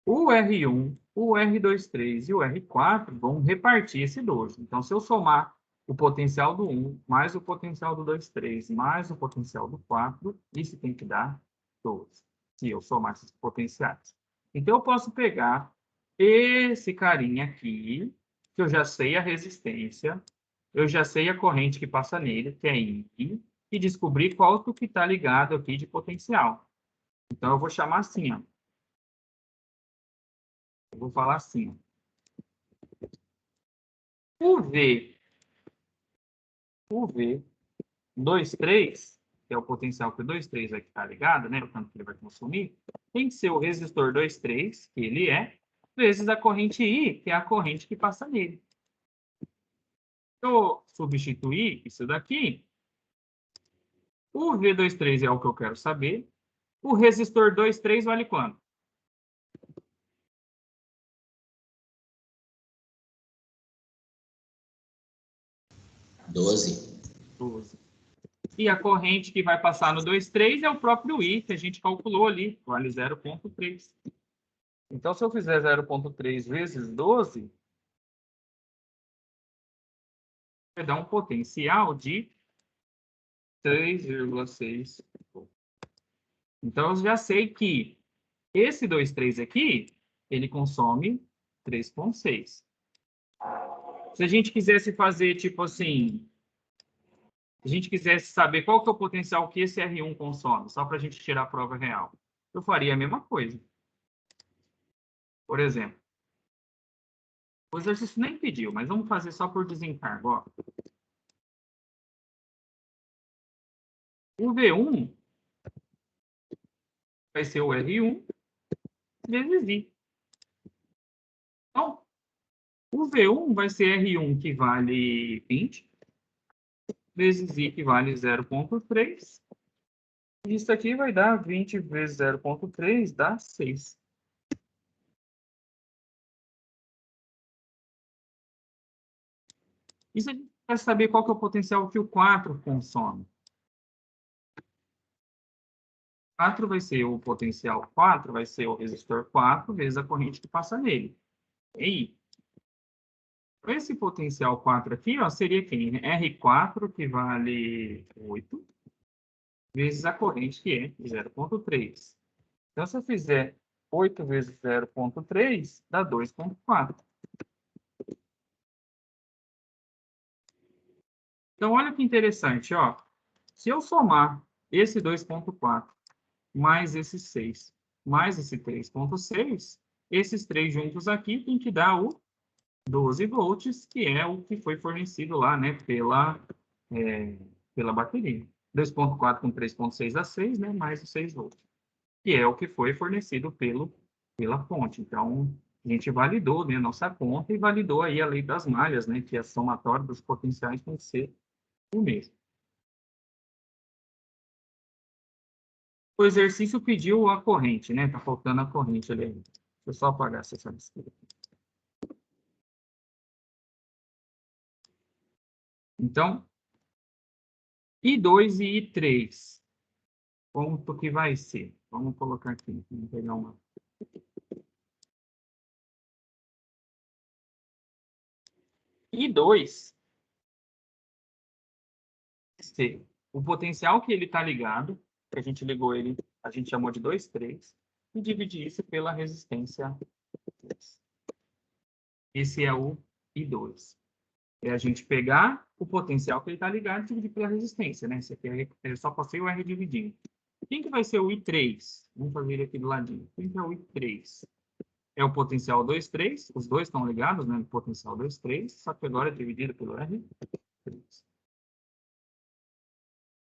o R1, o R23 e o R4 vão repartir esse 12. Então, se eu somar o potencial do 1 mais o potencial do 23 mais o potencial do 4, isso tem que dar 12, se eu somar esses potenciais. Então, eu posso pegar esse carinha aqui, que eu já sei a resistência, eu já sei a corrente que passa nele, que é I, e descobrir qual que está ligado aqui de potencial. Então, eu vou chamar assim, ó. Eu vou falar assim, ó. O V23, que é o potencial que o 23 aqui está ligado, né? O tanto que ele vai consumir, tem que ser o resistor 23, que ele é, vezes a corrente I, que é a corrente que passa nele. Se eu substituir isso daqui, o V23 é o que eu quero saber. O resistor 23 vale quanto? 12. 12. E a corrente que vai passar no 23 é o próprio I, que a gente calculou ali, vale 0,3. Então, se eu fizer 0,3 vezes 12, vai dar um potencial de 3,6. Então, eu já sei que esse 23 aqui, ele consome 3,6. Se a gente quisesse fazer, tipo assim, se a gente quisesse saber qual que é o potencial que esse R1 consome, só para a gente tirar a prova real, eu faria a mesma coisa. Por exemplo, o exercício nem pediu, mas vamos fazer só por desencargo. Ó. O V1 vai ser o R1 vezes I. Então, o V1 vai ser R1 que vale 20, vezes I que vale 0,3. Isso aqui vai dar 20 vezes 0,3, dá 6. Isso a gente quer saber qual que é o potencial que o 4 consome. 4 vai ser o potencial 4, vai ser o resistor 4 vezes a corrente que passa nele. E aí, esse potencial 4 aqui, ó, seria quem? R4, que vale 8, vezes a corrente, que é 0,3. Então, se eu fizer 8 vezes 0,3, dá 2,4. Então, olha que interessante, ó. Se eu somar esse 2,4 mais esse 6, mais esse 3,6, esses três juntos aqui tem que dar o 12 volts, que é o que foi fornecido lá, né, pela bateria. 2,4 com 3,6 dá 6, né, mais os 6 volts, que é o que foi fornecido pela fonte. Então, a gente validou, né, nossa conta e validou aí a lei das malhas, né, que a somatória dos potenciais tem que ser o mesmo. O exercício pediu a corrente, né? Tá faltando a corrente ali. Deixa eu só apagar essa mistura. Então, I2 e I3. Quanto que vai ser? Vamos colocar aqui. Vamos pegar uma. I2, o potencial que ele está ligado, que a gente ligou ele, a gente chamou de 2,3, e dividir isso pela resistência 3. Esse é o I2. É a gente pegar o potencial que ele está ligado e dividir pela resistência, né? Esse aqui eu só passei o R dividindo. Quem que vai ser o I3? Vamos fazer ele aqui do ladinho. Quem que é o I3? é o potencial 2, 3. Os dois estão ligados, né? No potencial 2, 3. Só que agora é dividido pelo R3.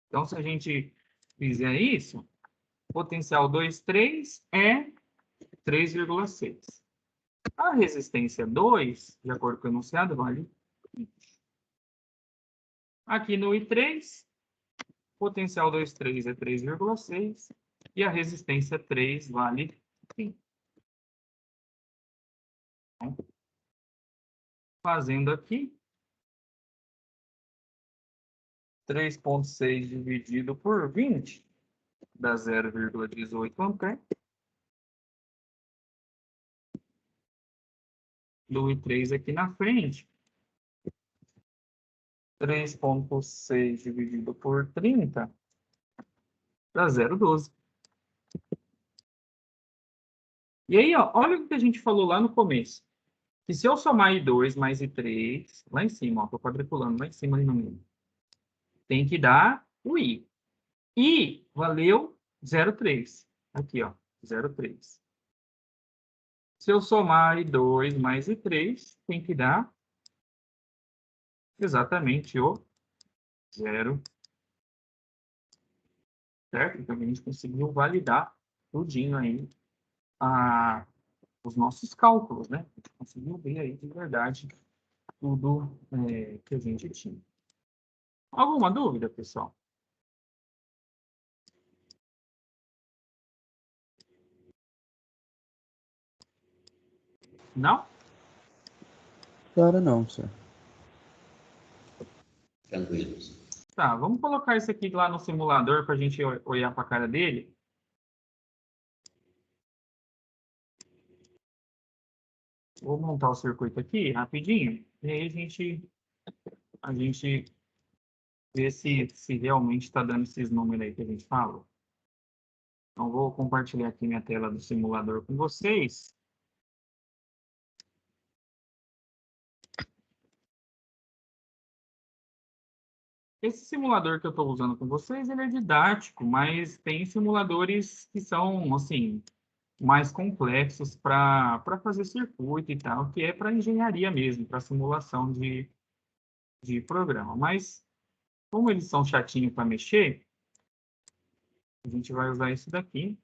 Então, se a gente fizer isso, potencial 2, 3 é 3,6. A resistência 2, de acordo com o enunciado, vale 20. Aqui no I3, potencial 2, 3 é 3,6. E a resistência 3 vale 20. Então, fazendo aqui, 3,6 dividido por 20 dá 0,18 ampere. Do I3 aqui na frente, 3,6 dividido por 30 dá 0,12. E aí, ó, olha o que a gente falou lá no começo. Que se eu somar I2 mais I3, lá em cima, ó, tô quadriculando lá em cima ali no meio, tem que dar o I. I valeu 0,3. Aqui, ó, 0,3. Se eu somar I2 mais I3, tem que dar exatamente o 0. Certo? Então, a gente conseguiu validar tudinho aí os nossos cálculos, né? A gente conseguiu ver aí de verdade tudo que a gente tinha. Alguma dúvida, pessoal? Não? Claro não, senhor. Tranquilos. Tá, vamos colocar isso aqui lá no simulador para a gente olhar para a cara dele. Vou montar o circuito aqui rapidinho. E aí a gente vê se realmente está dando esses números aí que a gente falou. Então, vou compartilhar aqui minha tela do simulador com vocês. Esse simulador que eu estou usando com vocês, ele é didático, mas tem simuladores que são, assim, mais complexos para fazer circuito e tal, que é para engenharia mesmo, para simulação de programa. Mas, como eles são chatinhos para mexer, a gente vai usar isso daqui.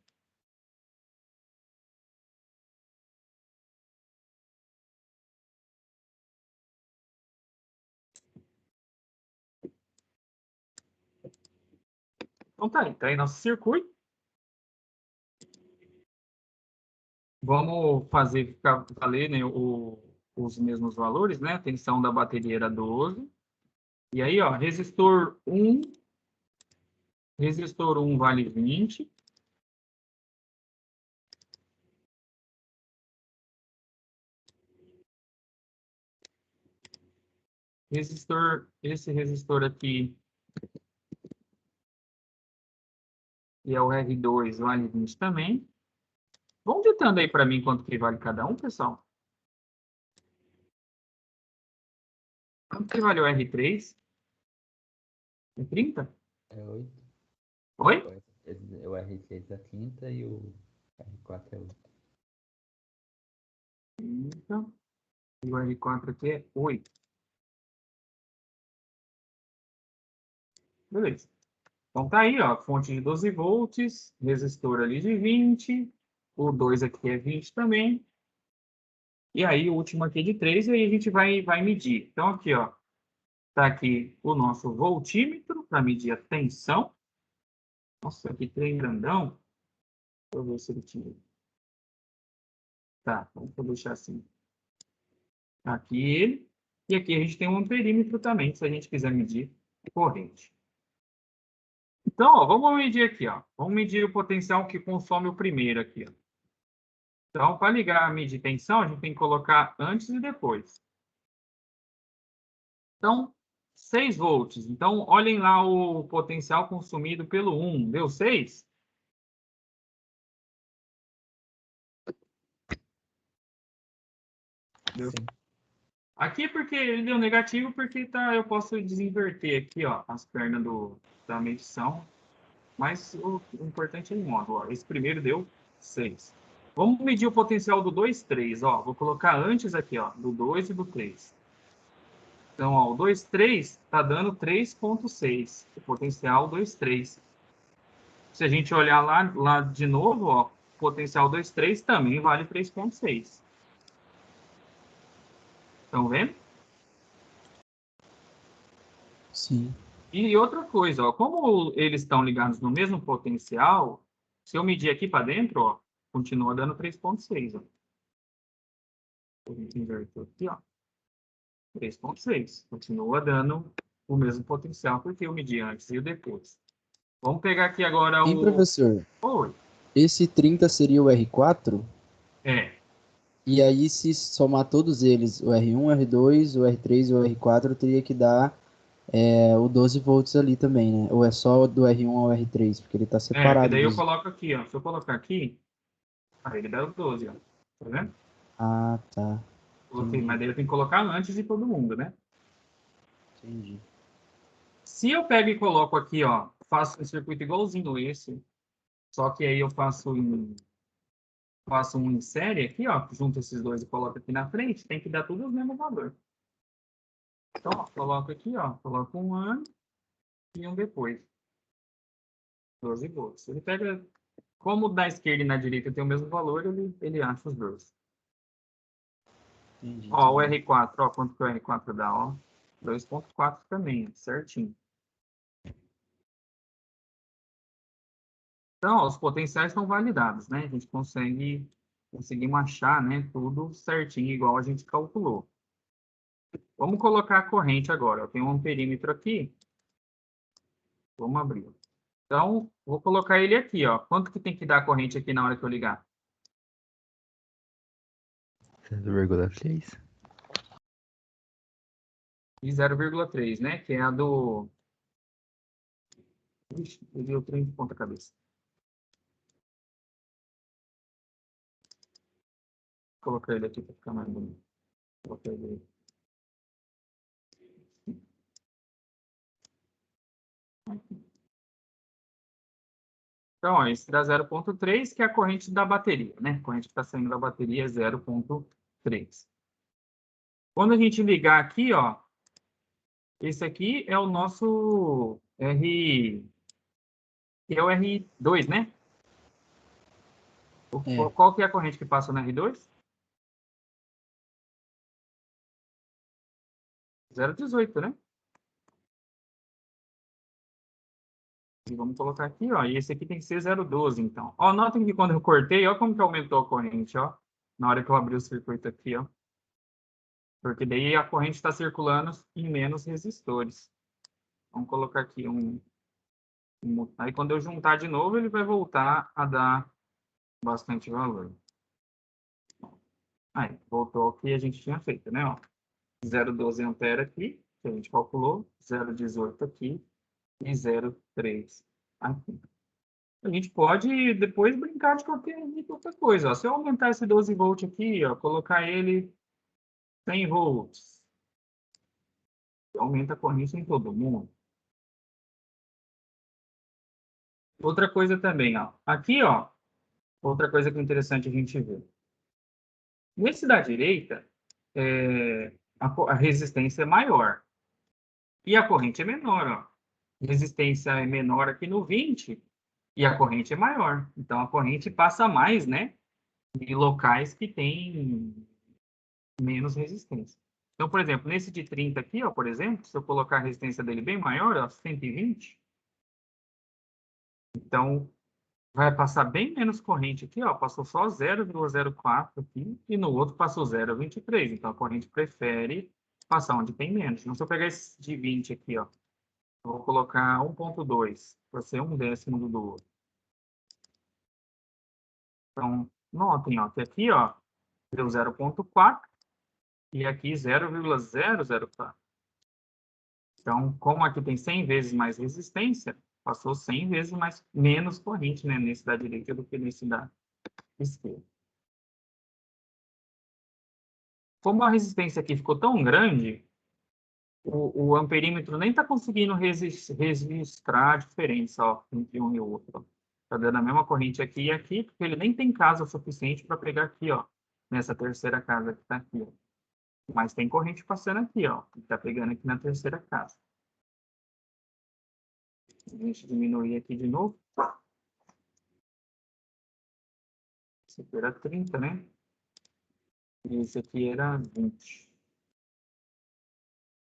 Então tá aí nosso circuito. Vamos fazer ficar valer, né, os mesmos valores, né? A tensão da bateria era 12. E aí, ó, resistor 1 vale 20. Esse resistor aqui, que é o R2, vale 20 também. Vão ditando aí para mim quanto que vale cada um, pessoal. Quanto que vale o R3? É 30? É 8. Oi? O R6 é 30 e o R4 é 8. 30. E o R4 aqui é 8. Beleza. Então tá aí, ó, fonte de 12 volts, resistor ali de 20, o 2 aqui é 20 também. E aí o último aqui é de 3, e aí a gente vai medir. Então aqui, ó, tá aqui o nosso voltímetro para medir a tensão. Nossa, aqui tem grandão. Deixa eu ver se ele tira. Tá, vamos deixar assim. Aqui ele. E aqui a gente tem um amperímetro também, se a gente quiser medir corrente. Então, ó, vamos medir aqui, ó. Vamos medir o potencial que consome o primeiro aqui, ó. Então, para ligar a medir tensão, a gente tem que colocar antes e depois. Então, 6 volts. Então, olhem lá o potencial consumido pelo 1. Deu 6? Deu. Sim. Aqui porque ele deu negativo, porque tá, eu posso desinverter aqui, ó, as pernas da medição. Mas o importante é em módulo. Ó. Esse primeiro deu 6. Vamos medir o potencial do 2, 3. Ó, vou colocar antes aqui, ó, do 2 e do 3. Então, ó, o 2, 3 está dando 3,6. O potencial 2, 3. Se a gente olhar lá de novo, ó, o potencial 2, 3 também vale 3,6. Estão vendo? Sim. E outra coisa, ó, como eles estão ligados no mesmo potencial, se eu medir aqui para dentro, ó, continua dando 3,6. Ó. A gente inverteu aqui, ó. 3,6. Continua dando o mesmo potencial, porque eu medi antes e depois. Vamos pegar aqui agora Sim, professor. Oi. Esse 30 seria o R4? É. E aí, se somar todos eles, o R1, o R2, o R3 e o R4, teria que dar o 12 volts ali também, né? Ou é só do R1 ao R3, porque ele está Que separado daí eu dos... coloco aqui, ó. Se eu colocar aqui, aí ele dá o 12, ó. Tá vendo? Ah, tá. Coloquei, mas daí eu tenho que colocar antes de todo mundo, né? Entendi. Se eu pego e coloco aqui, ó, faço um circuito igualzinho esse, só que aí eu faço um em série aqui, ó, junto esses dois e coloco aqui na frente, tem que dar tudo o mesmo valor. Então, ó, coloco aqui, ó, coloco um antes e um depois. 12 volts. Ele pega, como da esquerda e na direita tem o mesmo valor, ele acha os dois. Entendi. Ó, o R4, ó, quanto que o R4 dá, ó? 2,4 também, certinho. Então, ó, os potenciais estão validados, né? A gente conseguimos achar, né, tudo certinho, igual a gente calculou. Vamos colocar a corrente agora. Eu tenho um amperímetro aqui. Vamos abrir. Então, vou colocar ele aqui, ó. Quanto que tem que dar a corrente aqui na hora que eu ligar? 0,3. De 0,3, né? Que é a do... Ixi, eu dei o trem de ponta cabeça. Vou colocar ele aqui para ficar mais bonito. Colocar ele aí. Então, ó, esse dá 0,3, que é a corrente da bateria, né? A corrente que está saindo da bateria é 0,3. Quando a gente ligar aqui, ó, esse aqui é o nosso R, que é o R2, né? Qual que é a corrente que passa no R2? 0,18, né? E vamos colocar aqui, ó. E esse aqui tem que ser 0,12, então. Ó, notem que quando eu cortei, ó, como que aumentou a corrente, ó. Na hora que eu abri o circuito aqui, ó. Porque daí a corrente está circulando em menos resistores. Vamos colocar aqui Aí quando eu juntar de novo, ele vai voltar a dar bastante valor. Aí, voltou ao que a gente tinha feito, né? Ó, 0,12 ampere aqui, que a gente calculou. 0,18 aqui. E 0,3 aqui. A gente pode depois brincar de qualquer coisa. Ó. Se eu aumentar esse 12 volts aqui, ó, colocar ele 100 volts, aumenta a corrente em todo mundo. Outra coisa também, ó. Aqui, ó, outra coisa que é interessante a gente ver. Nesse da direita, a resistência é maior. E a corrente é menor, ó. A resistência é menor aqui no 20 e a corrente é maior. Então, a corrente passa mais, né? Em locais que tem menos resistência. Então, por exemplo, nesse de 30 aqui, ó, por exemplo, se eu colocar a resistência dele bem maior, ó, 120, então vai passar bem menos corrente aqui, ó, passou só 0,04 aqui, e no outro passou 0,23. Então, a corrente prefere passar onde tem menos. Então, se eu pegar esse de 20 aqui, ó, eu vou colocar 1,2, para ser 1/10 do outro. Então, notem, ó, que aqui, ó, deu 0,4 e aqui 0,004. Então, como aqui tem 100 vezes mais resistência, passou 100 vezes menos corrente, né, nesse da direita do que nesse da esquerda. Como a resistência aqui ficou tão grande, o amperímetro nem está conseguindo registrar a diferença, ó, entre um e o outro. Está dando a mesma corrente aqui e aqui, porque ele nem tem casa suficiente para pegar aqui, ó, nessa terceira casa que está aqui, ó. Mas tem corrente passando aqui, ó, que está pegando aqui na terceira casa. Deixa eu diminuir aqui de novo. Isso aqui era 30, né? E isso aqui era 20.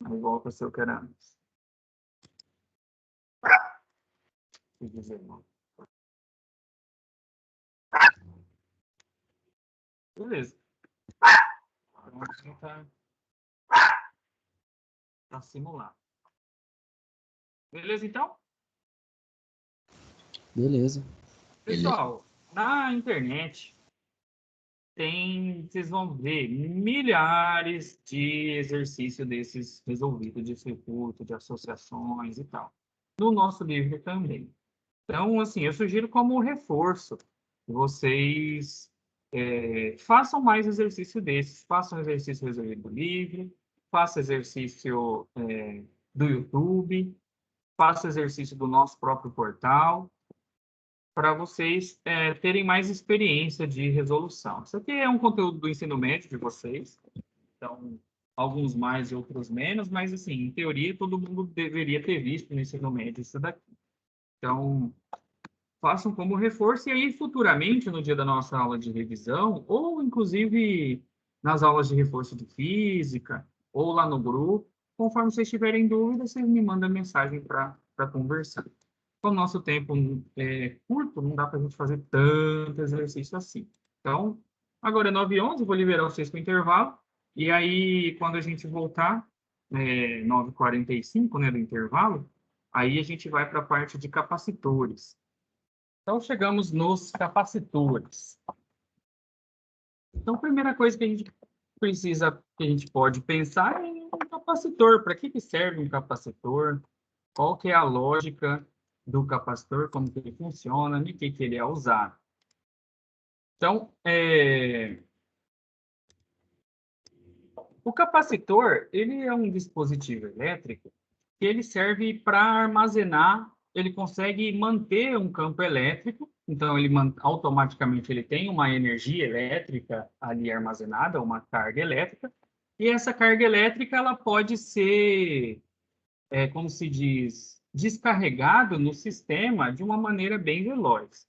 Aí volta a ser o que era antes. E 19. Beleza. Então, aqui tá simular. Beleza, então? Beleza. Pessoal, na internet vocês vão ver milhares de exercícios desses resolvidos de circuito, de associações e tal. No nosso livro também. Então, assim, eu sugiro como reforço que vocês façam mais exercício desses. Façam exercício resolvido do livro, façam exercício do YouTube, façam exercício do nosso próprio portal, para vocês terem mais experiência de resolução. Isso aqui é um conteúdo do ensino médio de vocês, então, alguns mais e outros menos, mas, assim, em teoria, todo mundo deveria ter visto no ensino médio isso daqui. Então, façam como reforço, e aí, futuramente, no dia da nossa aula de revisão, ou, inclusive, nas aulas de reforço de física, ou lá no grupo, conforme vocês tiverem dúvidas, vocês me mandam mensagem para conversar. Como o nosso tempo é curto, não dá para a gente fazer tanto exercício assim. Então, agora é 9h11, vou liberar vocês para o intervalo. E aí, quando a gente voltar, 9h45, né, do intervalo, aí a gente vai para a parte de capacitores. Então, chegamos nos capacitores. Então, a primeira coisa que a gente que a gente pode pensar é um capacitor. Para que serve um capacitor? Qual que é a lógica do capacitor, como que ele funciona, e que ele é usado. Então, o capacitor, ele é um dispositivo elétrico que ele serve para armazenar, ele consegue manter um campo elétrico, então ele automaticamente ele tem uma energia elétrica ali armazenada, uma carga elétrica, e essa carga elétrica ela pode ser, como se diz, descarregado no sistema de uma maneira bem veloz.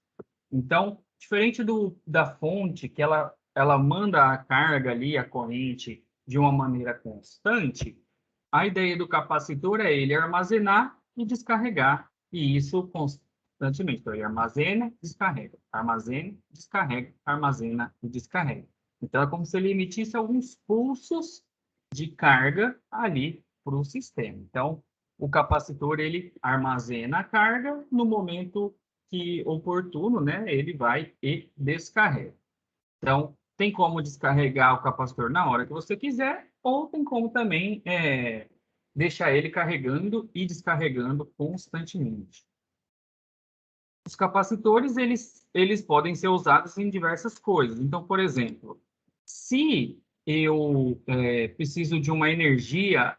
Então, diferente da fonte, que ela manda a carga ali, a corrente, de uma maneira constante, a ideia do capacitor é ele armazenar e descarregar, e isso constantemente. Então, ele armazena, armazena e descarrega. Então, é como se ele emitisse alguns pulsos de carga ali para o sistema. Então, o capacitor, ele armazena a carga no momento que oportuno, né? Ele vai e descarrega. Então, tem como descarregar o capacitor na hora que você quiser, ou tem como também deixar ele carregando e descarregando constantemente. Os capacitores, eles podem ser usados em diversas coisas. Então, por exemplo, se eu preciso de uma energia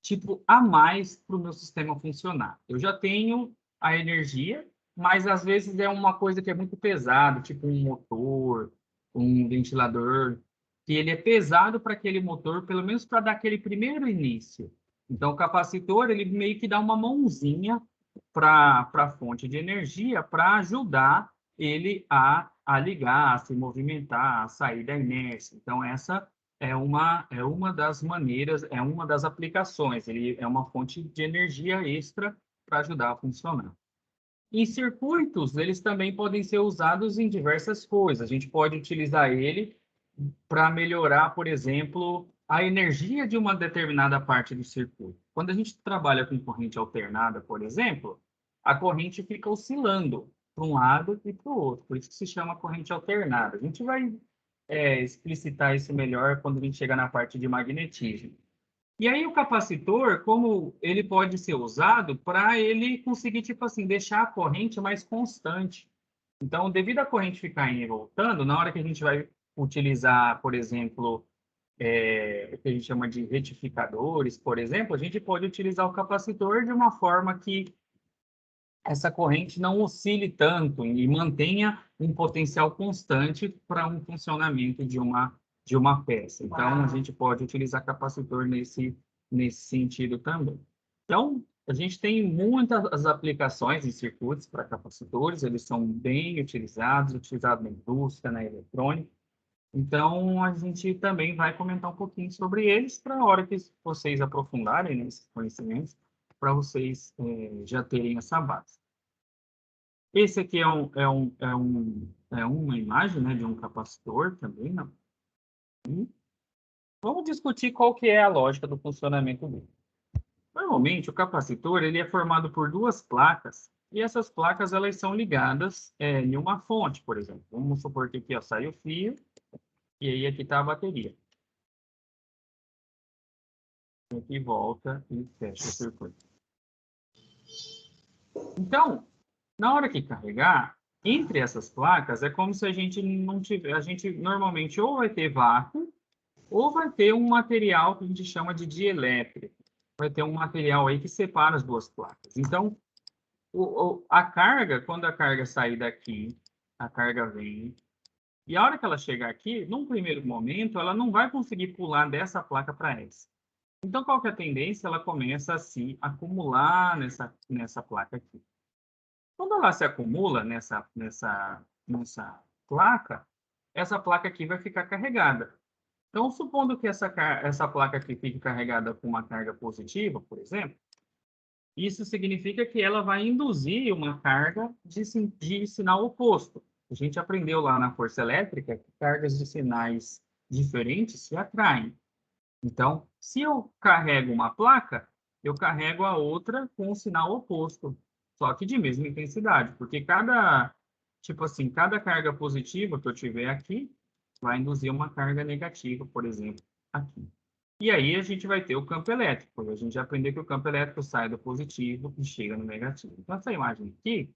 tipo a mais para o meu sistema funcionar. Eu já tenho a energia, mas às vezes é uma coisa que é muito pesada, tipo um motor, um ventilador, que ele é pesado para aquele motor, pelo menos para dar aquele primeiro início. Então, o capacitor, ele meio que dá uma mãozinha para a fonte de energia para ajudar ele a ligar, a se movimentar, a sair da inércia. Então, essa é uma das maneiras, é uma das aplicações. Ele é uma fonte de energia extra para ajudar a funcionar. Em circuitos, eles também podem ser usados em diversas coisas. A gente pode utilizar ele para melhorar, por exemplo, a energia de uma determinada parte do circuito. Quando a gente trabalha com corrente alternada, por exemplo, a corrente fica oscilando para um lado e para o outro. Por isso que se chama corrente alternada. A gente vai explicitar isso melhor quando a gente chegar na parte de magnetismo. E aí o capacitor, como ele pode ser usado para ele conseguir, tipo assim, deixar a corrente mais constante. Então, devido à corrente ficar indo e voltando, na hora que a gente vai utilizar, por exemplo, o que a gente chama de retificadores, por exemplo, a gente pode utilizar o capacitor de uma forma que essa corrente não oscile tanto e mantenha um potencial constante para um funcionamento de uma peça. Então, a gente pode utilizar capacitor nesse sentido também. Então, a gente tem muitas aplicações em circuitos para capacitores, eles são bem utilizados na indústria, na eletrônica. Então, a gente também vai comentar um pouquinho sobre eles para a hora que vocês aprofundarem nesses conhecimentos, para vocês já terem essa base. Esse aqui é uma imagem, né, de um capacitor também, né? E vamos discutir qual que é a lógica do funcionamento dele. Normalmente, o capacitor ele é formado por duas placas, e essas placas elas são ligadas em uma fonte, por exemplo. Vamos supor que aqui ó, sai o fio, e aí aqui está a bateria. Aqui volta e fecha o circuito. Então, na hora que carregar, entre essas placas, é como se a gente não tiver... A gente normalmente ou vai ter vácuo, ou vai ter um material que a gente chama de dielétrico. Vai ter um material aí que separa as duas placas. Então, a carga, quando a carga sair daqui, a carga vem. E a hora que ela chegar aqui, num primeiro momento, ela não vai conseguir pular dessa placa para essa. Então, qual que é a tendência? Ela começa a se acumular nessa placa aqui. Quando ela se acumula nessa placa, essa placa aqui vai ficar carregada. Então, supondo que essa placa aqui fique carregada com uma carga positiva, por exemplo, isso significa que ela vai induzir uma carga de sinal oposto. A gente aprendeu lá na força elétrica que cargas de sinais diferentes se atraem. Então, se eu carrego uma placa, eu carrego a outra com o sinal oposto, só que de mesma intensidade, porque cada carga positiva que eu tiver aqui vai induzir uma carga negativa, por exemplo, aqui. E aí a gente vai ter o campo elétrico. A gente já aprendeu que o campo elétrico sai do positivo e chega no negativo. Então, essa imagem aqui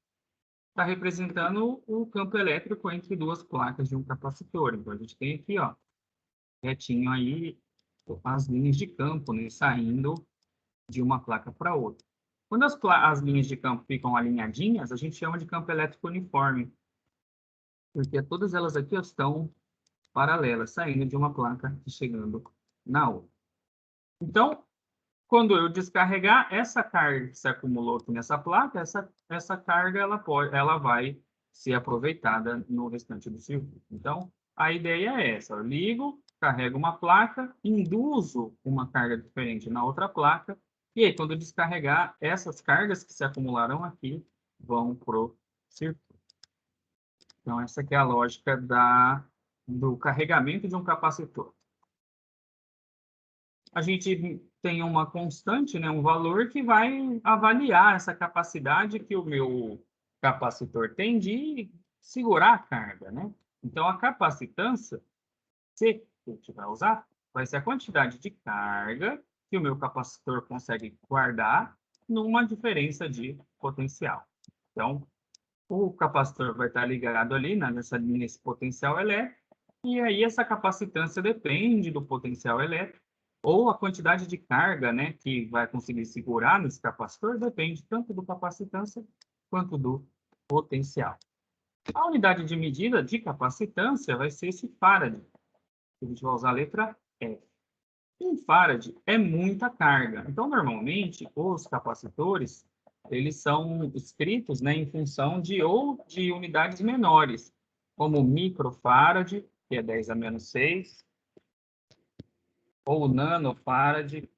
está representando o campo elétrico entre duas placas de um capacitor. Então, a gente tem aqui, ó, retinho aí, as linhas de campo, né, saindo de uma placa para outra. Quando as linhas de campo ficam alinhadinhas, a gente chama de campo elétrico uniforme, porque todas elas aqui ó, estão paralelas, saindo de uma placa e chegando na outra. Então, quando eu descarregar, essa carga que se acumulou aqui nessa placa, essa carga ela vai ser aproveitada no restante do circuito. Então, a ideia é essa. Eu ligo, carrego uma placa, induzo uma carga diferente na outra placa, e aí, quando eu descarregar, essas cargas que se acumularam aqui vão para o circuito. Então, essa aqui é a lógica do carregamento de um capacitor. A gente tem uma constante, né, um valor que vai avaliar essa capacidade que o meu capacitor tem de segurar a carga, né? Então, a capacitância, C, que a gente vai usar, vai ser a quantidade de carga que o meu capacitor consegue guardar numa diferença de potencial. Então, o capacitor vai estar ligado ali nesse potencial elétrico, e aí essa capacitância depende do potencial elétrico, ou a quantidade de carga, né, que vai conseguir segurar nesse capacitor depende tanto do capacitância quanto do potencial. A unidade de medida de capacitância vai ser esse farad. A gente vai usar a letra F. Um farad é muita carga. Então, normalmente, os capacitores, eles são escritos, né, em função de unidades menores, como microfarad, que é 10 a menos 6, ou nanofarad,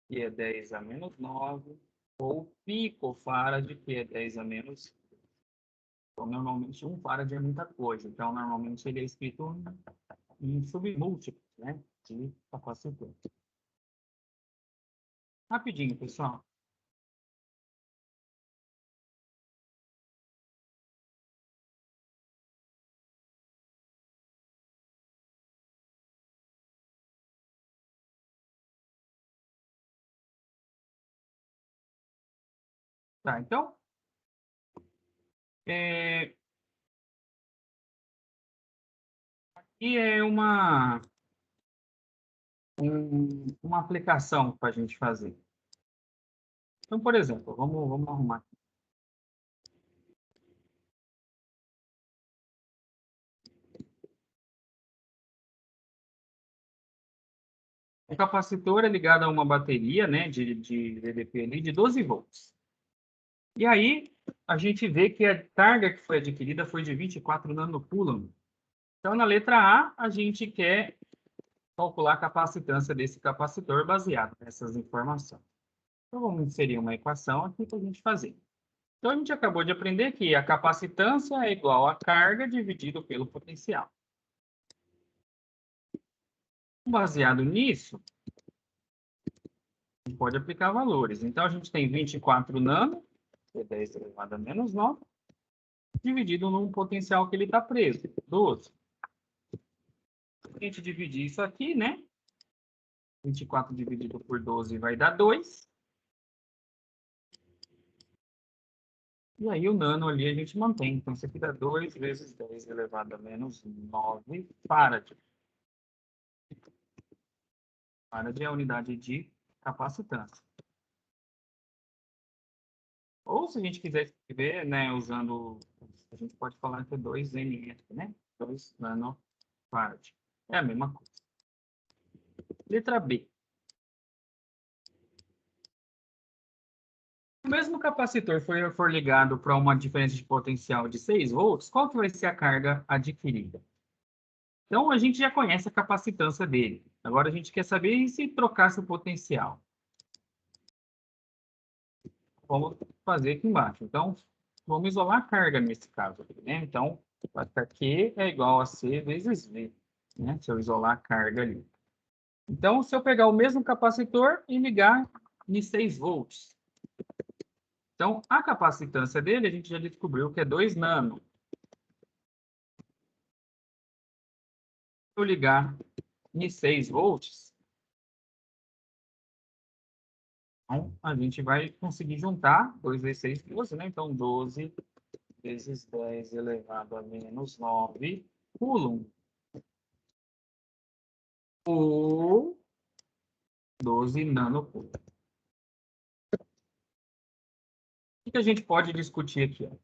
que é 10 a menos 9, ou picofarad, que é 10 a menos. Então, normalmente, um farad é muita coisa. Então, normalmente, ele é escrito em submúltiplos, né, de capacitor. Rapidinho, pessoal. Tá, então, aqui é uma aplicação para a gente fazer. Então, por exemplo, vamos arrumar aqui. O capacitor é ligado a uma bateria, né, de VDP ali de 12 volts. E aí, a gente vê que a carga que foi adquirida foi de 24 nanocoulomb. Então, na letra A, a gente quer calcular a capacitância desse capacitor baseado nessas informações. Então, vamos inserir uma equação aqui para a gente fazer. Então, a gente acabou de aprender que a capacitância é igual a carga dividido pelo potencial. Baseado nisso, a gente pode aplicar valores. Então, a gente tem 24 nano, que é 10 elevado a menos 9, dividido num potencial que ele está preso, 12. A gente dividir isso aqui, né? 24 dividido por 12 vai dar 2. E aí o nano ali a gente mantém. Então, isso aqui dá 2 vezes 10 elevado a menos 9 farad. Farad é a unidade de capacitância. Ou se a gente quiser escrever, né, usando... A gente pode falar que é 2 mF, né? 2 nanofarad. É a mesma coisa. Letra B. Se o mesmo capacitor for ligado para uma diferença de potencial de 6 volts, qual que vai ser a carga adquirida? Então, a gente já conhece a capacitância dele. Agora, a gente quer saber se trocasse o potencial. Vamos fazer aqui embaixo. Então, vamos isolar a carga nesse caso. Né? Então, vai ficar Q é igual a C vezes V. Né? Se eu isolar a carga ali. Então, se eu pegar o mesmo capacitor e ligar em 6 volts. Então, a capacitância dele, a gente já descobriu que é 2 nano. Se eu ligar em 6 volts, então, a gente vai conseguir juntar 2 vezes 6, 12, né? Então, 12 vezes 10 elevado a menos 9 coulomb. Ou 12 nanocoulomb. O que a gente pode discutir aqui? Ó?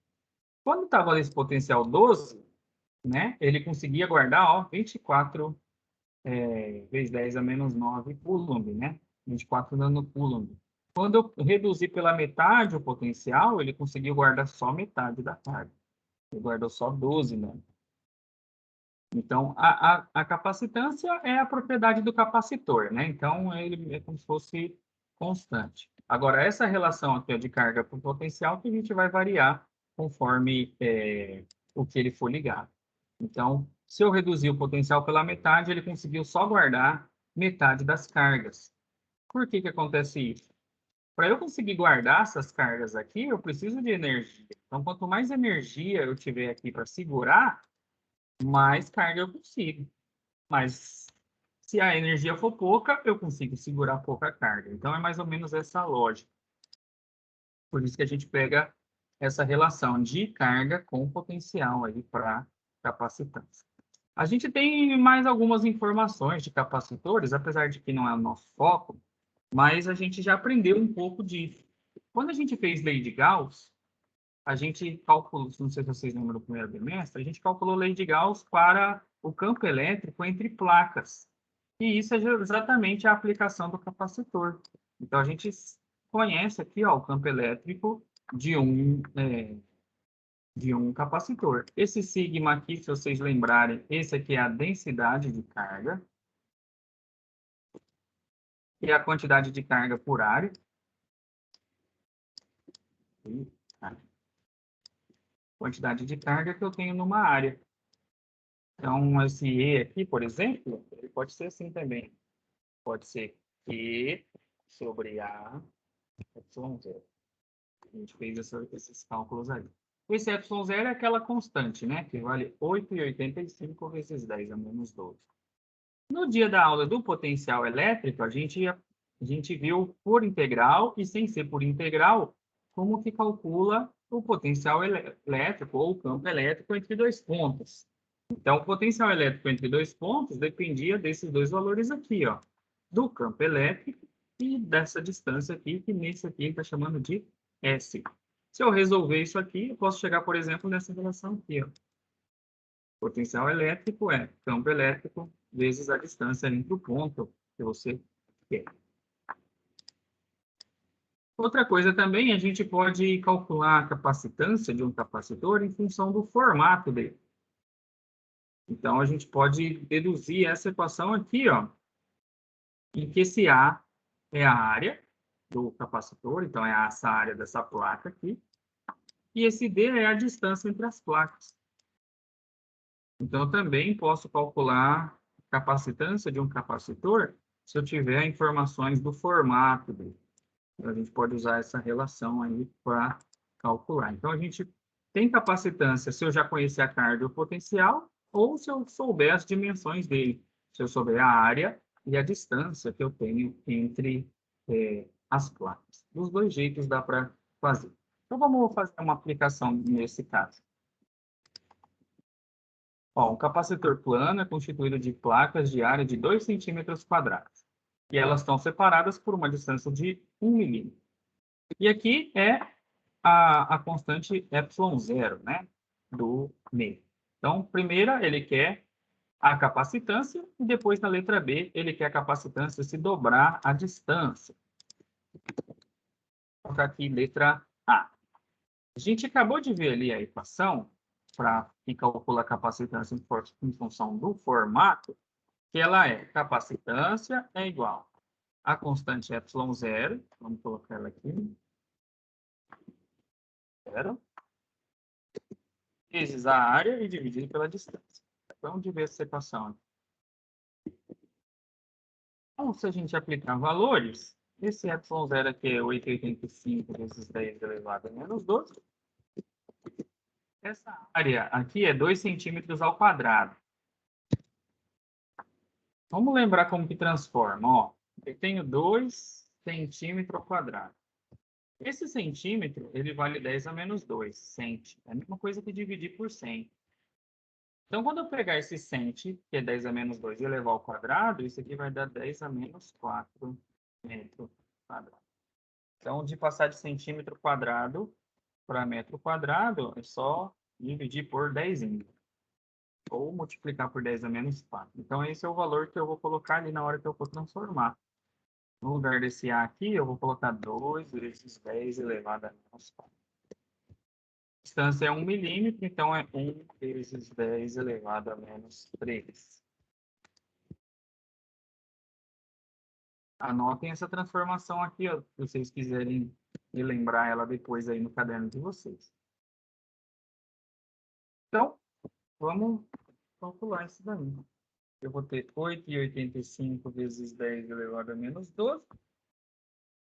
Quando estava nesse potencial 12, né, ele conseguia guardar ó, 24 vezes 10 a menos 9 coulomb, né? 24 nanocoulomb. Quando eu reduzi pela metade o potencial, ele conseguiu guardar só metade da carga. Ele guardou só 12 nano. Então, a capacitância é a propriedade do capacitor, né? Então, ele é como se fosse constante. Agora, essa relação aqui de carga por potencial que a gente vai variar conforme o que ele for ligado. Então, se eu reduzir o potencial pela metade, ele conseguiu só guardar metade das cargas. Por que que acontece isso? Para eu conseguir guardar essas cargas aqui, eu preciso de energia. Então, quanto mais energia eu tiver aqui para segurar, mais carga eu consigo. Mas se a energia for pouca, eu consigo segurar pouca carga. Então, é mais ou menos essa lógica. Por isso que a gente pega essa relação de carga com potencial aí para capacitância. A gente tem mais algumas informações de capacitores, apesar de que não é o nosso foco, mas a gente já aprendeu um pouco disso. Quando a gente fez lei de Gauss, a gente calculou, não sei se vocês lembram do primeiro bimestre, a gente calculou lei de Gauss para o campo elétrico entre placas. E isso é exatamente a aplicação do capacitor. Então, a gente conhece aqui ó, o campo elétrico de um capacitor. Esse sigma aqui, se vocês lembrarem, esse aqui é a densidade de carga. E a quantidade de carga por área. Quantidade de carga que eu tenho numa área. Então, esse E aqui, por exemplo, ele pode ser assim também. Pode ser Q sobre A, Y0. A gente fez esses cálculos aí. Esse Y0 é aquela constante, né? Que vale 8,85 vezes 10 a menos 12. No dia da aula do potencial elétrico, a gente viu por integral e sem ser por integral, como que calcula o potencial elétrico ou o campo elétrico entre dois pontos. Então, o potencial elétrico entre dois pontos dependia desses dois valores aqui, ó, do campo elétrico e dessa distância aqui, que nesse aqui ele está chamando de S. Se eu resolver isso aqui, eu posso chegar, por exemplo, nessa relação aqui, ó. Potencial elétrico é campo elétrico vezes a distância entre o ponto que você quer. Outra coisa também, a gente pode calcular a capacitância de um capacitor em função do formato dele. Então, a gente pode deduzir essa equação aqui, ó, em que esse A é a área do capacitor, então é essa área dessa placa aqui, e esse D é a distância entre as placas. Então, eu também posso calcular a capacitância de um capacitor se eu tiver informações do formato dele. Então, a gente pode usar essa relação aí para calcular. Então, a gente tem capacitância se eu já conhecer a carga e o potencial, ou se eu souber as dimensões dele. Se eu souber a área e a distância que eu tenho entre as placas. Dos dois jeitos dá para fazer. Então, vamos fazer uma aplicação nesse caso. Ó, um capacitor plano é constituído de placas de área de 2 centímetros quadrados. E elas estão separadas por uma distância de 1 milímetro. E aqui é a constante ε0, né, do meio. Então, primeira, ele quer a capacitância, e depois, na letra B, ele quer a capacitância se dobrar a distância. Vou colocar aqui letra A. A gente acabou de ver ali a equação para que calcula a capacitância em função do formato, que ela é capacitância é igual a constante ε0, vamos colocar ela aqui, 0, vezes a área e dividido pela distância. Vamos ver essa equação. Então, se a gente aplicar valores, esse ε0 aqui é 8,85 vezes 10 elevado a menos 12. Essa área aqui é 2 centímetros ao quadrado. Vamos lembrar como que transforma. Ó, eu tenho 2 centímetros ao quadrado. Esse centímetro, ele vale 10 a menos 2, cent. É a mesma coisa que dividir por 100. Então, quando eu pegar esse cent, que é 10 a menos 2, e elevar ao quadrado, isso aqui vai dar 10 a menos 4 metro quadrado. Então, de passar de centímetro quadrado para metro quadrado, é só dividir por 10. Ou multiplicar por 10 a menos 4. Então, esse é o valor que eu vou colocar ali na hora que eu for transformar. No lugar desse A aqui, eu vou colocar 2 vezes 10 elevado a menos 4. A distância é 1 milímetro, então é 1 vezes 10 elevado a menos 3. Anotem essa transformação aqui, ó, se vocês quiserem relembrar ela depois aí no caderno de vocês. Então, vamos calcular isso daí. Eu vou ter 8,85 vezes 10 elevado a menos 12,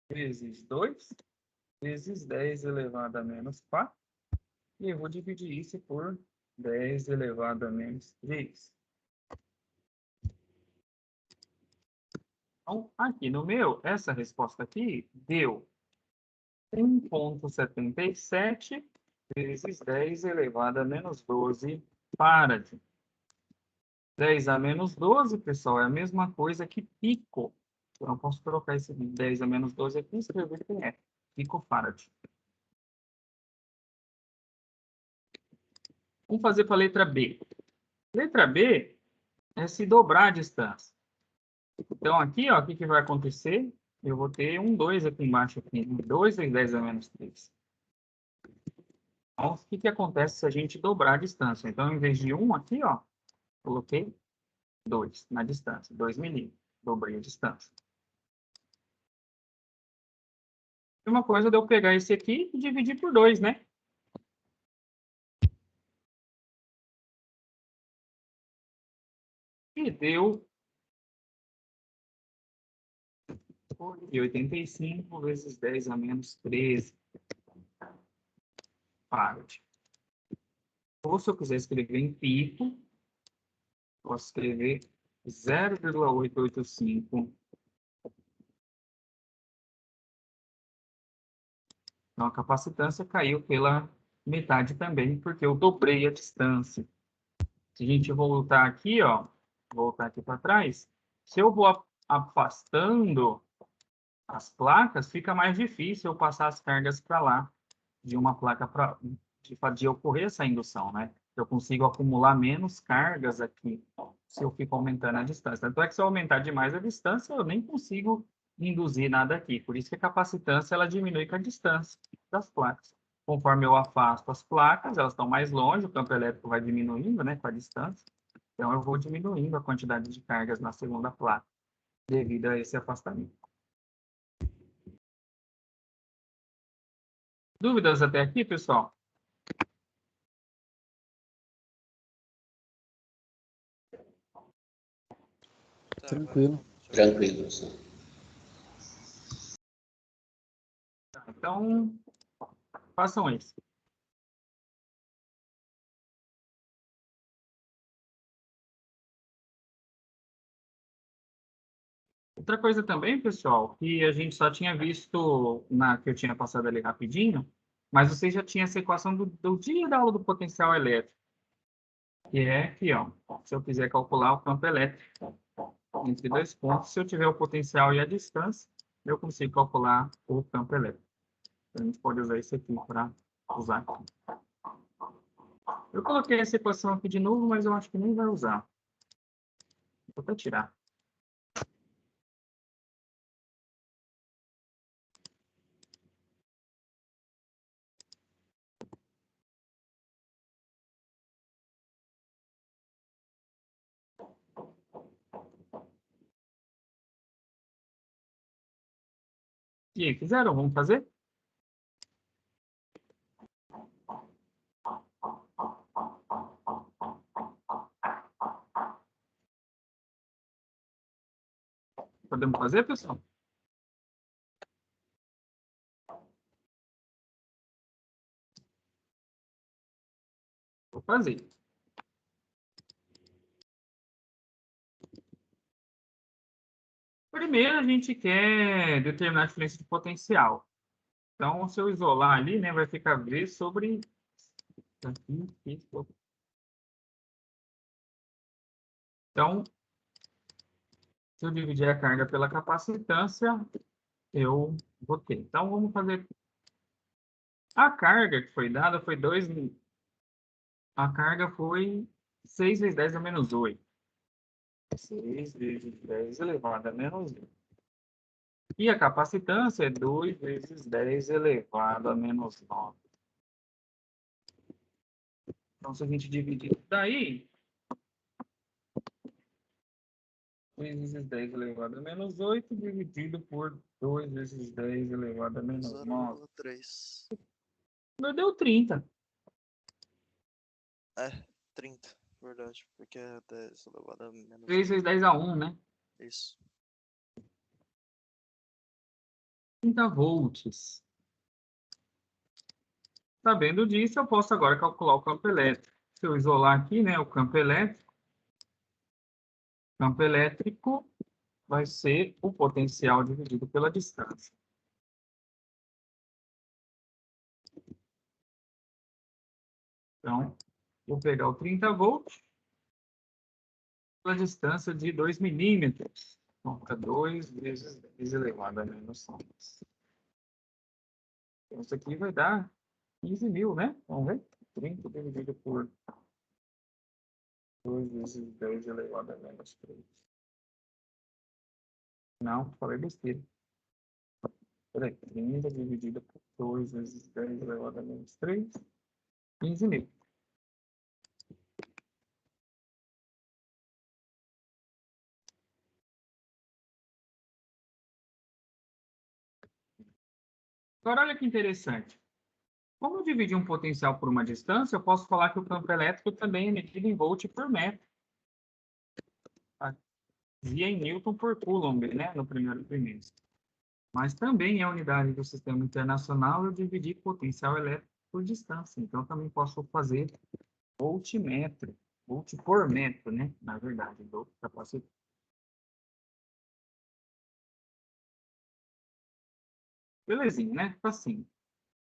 vezes 2, vezes 10 elevado a menos 4. E eu vou dividir isso por 10 elevado a menos 3. Então, aqui no meu, essa resposta aqui deu 1,77 vezes 10 elevado a menos 12 farad. 10 a menos 12, pessoal, é a mesma coisa que pico. Então, eu posso colocar esse 10 a menos 12 aqui e escrever que é picofarad. Vamos fazer para a letra B. Letra B é se dobrar a distância. Então, aqui, ó, o que, que vai acontecer? Eu vou ter um 2 aqui embaixo. Aqui. 2 vezes 10 a menos 3. Então, o que, que acontece se a gente dobrar a distância? Então, em vez de 1 aqui, ó, coloquei 2 na distância. 2 milímetros. Dobrei a distância. E uma coisa de eu pegar esse aqui e dividir por 2, né? E deu 85 vezes 10 a menos 13 farad. Ou se eu quiser escrever em pico, posso escrever 0,885. Então, a capacitância caiu pela metade também, porque eu dobrei a distância. Se a gente voltar aqui, ó, voltar aqui para trás, se eu vou afastando as placas, fica mais difícil eu passar as cargas para lá, de uma placa para de ocorrer essa indução, né? Eu consigo acumular menos cargas aqui se eu fico aumentando a distância. Tanto é que se eu aumentar demais a distância, eu nem consigo induzir nada aqui. Por isso que a capacitância ela diminui com a distância das placas. Conforme eu afasto as placas, elas estão mais longe, o campo elétrico vai diminuindo, né, com a distância. Então, eu vou diminuindo a quantidade de cargas na segunda placa, devido a esse afastamento. Dúvidas até aqui, pessoal? Tá, Tranquilo. Tranquilo, sim. Então, façam isso. Outra coisa também, pessoal, que a gente só tinha visto que eu tinha passado ali rapidinho, mas você já tinha essa equação do dia da aula do potencial elétrico, que é aqui, ó. Se eu quiser calcular o campo elétrico entre dois pontos, se eu tiver o potencial e a distância, eu consigo calcular o campo elétrico. A gente pode usar isso aqui para usar aqui. Eu coloquei essa equação aqui de novo, mas eu acho que nem vai usar. Vou até tirar. E aí, fizeram? Vamos fazer? Podemos fazer, pessoal? Vou fazer. Primeiro, a gente quer determinar a diferença de potencial. Então, se eu isolar ali, né, vai ficar V sobre... Então, se eu dividir a carga pela capacitância, eu vou ter. Então, vamos fazer... A carga que foi dada foi 2... A carga foi 6 vezes 10 a menos 8. 6 vezes 10 elevado a menos 8. E a capacitância é 2 vezes 10 elevado a menos 9. Então, se a gente dividir isso daí, 2 vezes 10 elevado a menos 8, dividido por 2 vezes 10 elevado a menos 9. 0,3. Meu, deu 30. É, 30. Verdade. Porque é 10 elevado a menos 3 vezes 10 a 1, né? Isso. 30 volts. Sabendo disso, eu posso agora calcular o campo elétrico. Se eu isolar aqui, né, o campo elétrico vai ser o potencial dividido pela distância. Então, vou pegar o 30 volts pela distância de 2 milímetros. Então, é 2 vezes 10 elevado a menos 6. Então, isso aqui vai dar 15 mil, né? Vamos ver? 30 dividido por 2 vezes 10 elevado a menos 3. Não, falei besteira. Peraí, 30 dividido por 2 vezes 10 elevado a menos 3. 15 mil. Agora, olha que interessante. Como eu dividi um potencial por uma distância, eu posso falar que o campo elétrico também é medido em volt por metro. Dizia em Newton por Coulomb, né, no primeiro trimestre. Mas também é a unidade do sistema internacional eu dividi potencial elétrico por distância. Então, também posso fazer voltmetro, volt por metro, né, na verdade, do capacitor. Belezinha, né? Assim.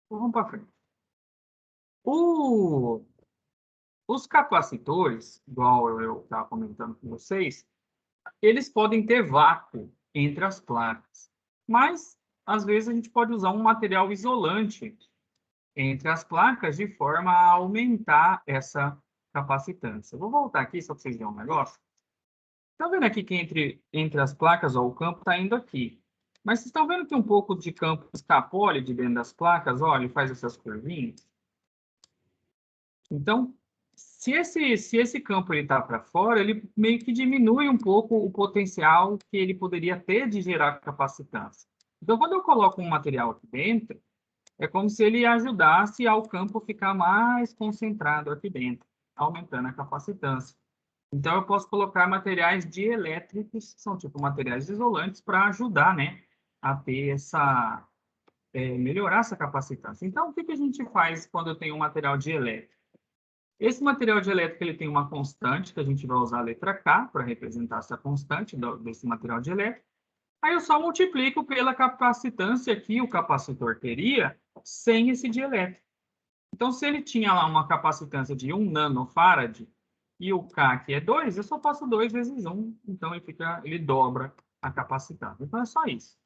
Então, vamos para frente. Os capacitores, igual eu estava comentando com vocês, eles podem ter vácuo entre as placas. Mas, às vezes, a gente pode usar um material isolante entre as placas de forma a aumentar essa capacitância. Eu vou voltar aqui só para vocês verem um negócio. Tá vendo aqui que entre as placas, ó, o campo está indo aqui. Mas vocês estão vendo que um pouco de campo escapole de dentro das placas, ó, ele faz essas curvinhas. Então, se esse campo está para fora, ele meio que diminui um pouco o potencial que ele poderia ter de gerar capacitância. Então, quando eu coloco um material aqui dentro, é como se ele ajudasse ao campo ficar mais concentrado aqui dentro, aumentando a capacitância. Então, eu posso colocar materiais dielétricos, que são tipo materiais isolantes, para ajudar, né, a ter melhorar essa capacitância. Então, o que a gente faz quando eu tenho um material dielétrico? Esse material dielétrico ele tem uma constante, que a gente vai usar a letra K para representar essa constante desse material dielétrico. Aí eu só multiplico pela capacitância que o capacitor teria sem esse dielétrico. Então, se ele tinha lá uma capacitância de 1 nanofarad e o K aqui é 2, eu só faço 2 vezes 1. Então, ele dobra a capacitância. Então, é só isso.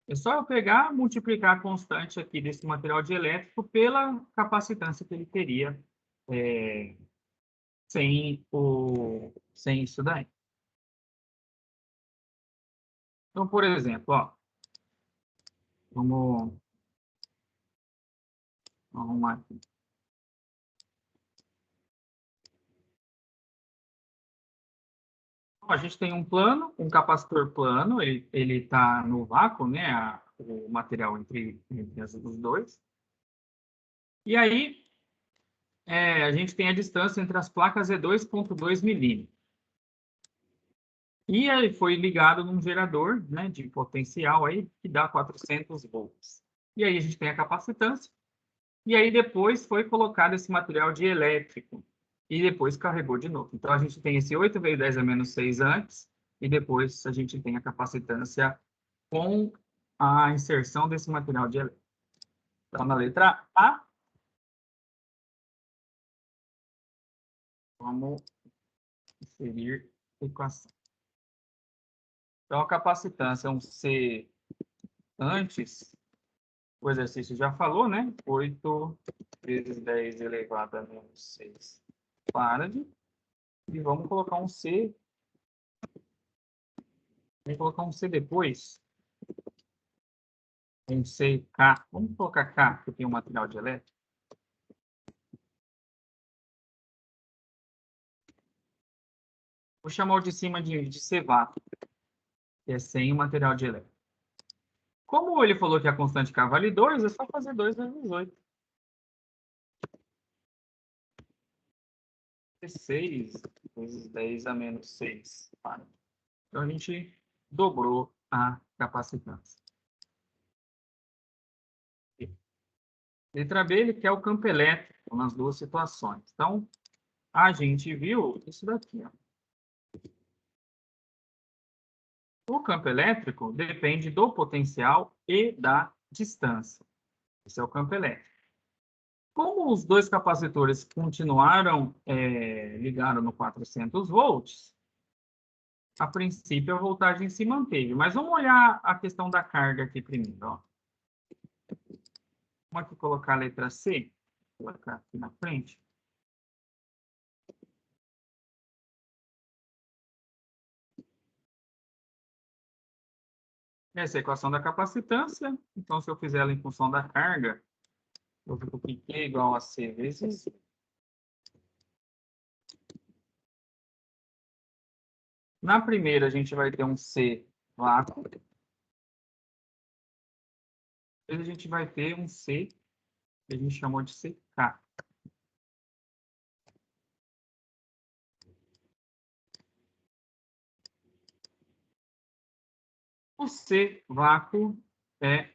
É só eu pegar, multiplicar a constante aqui desse material dielétrico pela capacitância que ele teria sem isso daí. Então, por exemplo, ó, vamos arrumar aqui. A gente tem um plano, um capacitor plano, ele está no vácuo, né? O material entre os dois. E aí, a gente tem a distância entre as placas é 2,2 milímetros. E ele foi ligado num gerador, né, de potencial aí, que dá 400 volts. E aí a gente tem a capacitância. E aí depois foi colocado esse material dielétrico. E depois carregou de novo. Então, a gente tem esse 8 vezes 10 a menos 6 antes, e depois a gente tem a capacitância com a inserção desse material dielétrico. Então, na letra A, vamos inserir a equação. Então, a capacitância é um C antes, o exercício já falou, né? 8 vezes 10 elevado a menos 6 farad. E vamos colocar um C. Vamos colocar um C depois. Um CK. Vamos colocar K, que tem um material dielétrico. Vou chamar o de cima de Cvato, que é sem o material dielétrico. Como ele falou que a constante K vale 2, é só fazer 2 vezes 8. 6 vezes 10 a menos 6. Então, a gente dobrou a capacitância. Letra B, ele quer o campo elétrico nas duas situações. Então, a gente viu isso daqui. Ó. O campo elétrico depende do potencial e da distância. Esse é o campo elétrico. Como os dois capacitores continuaram ligados no 400 volts, a princípio a voltagem se manteve. Mas vamos olhar a questão da carga aqui primeiro. Ó. Vamos aqui colocar a letra C. Vou colocar aqui na frente. Essa é a equação da capacitância. Então, se eu fizer ela em função da carga, eu fico que Q é igual a C vezes. Na primeira, a gente vai ter um C vácuo. Depois a gente vai ter um C, que a gente chamou de CK. O C vácuo é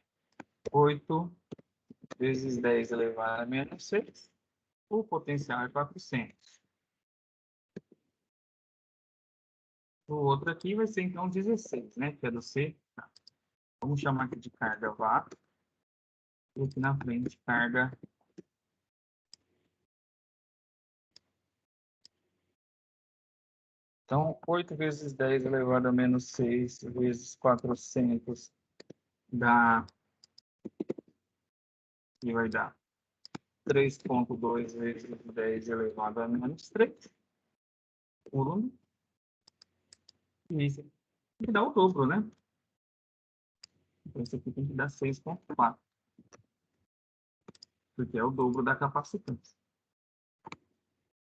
8 vezes 10 elevado a menos 6. O potencial é 400. O outro aqui vai ser, então, 16, né? Que é do C. Vamos chamar aqui de carga vácuo. E aqui na frente, carga. Então, 8 vezes 10 elevado a menos 6 vezes 400 dá... E vai dar 3,2 vezes 10 elevado a menos 3 por 1. E isso tem que dar o dobro, né? Então, isso aqui tem que dar 6,4. Porque é o dobro da capacitância.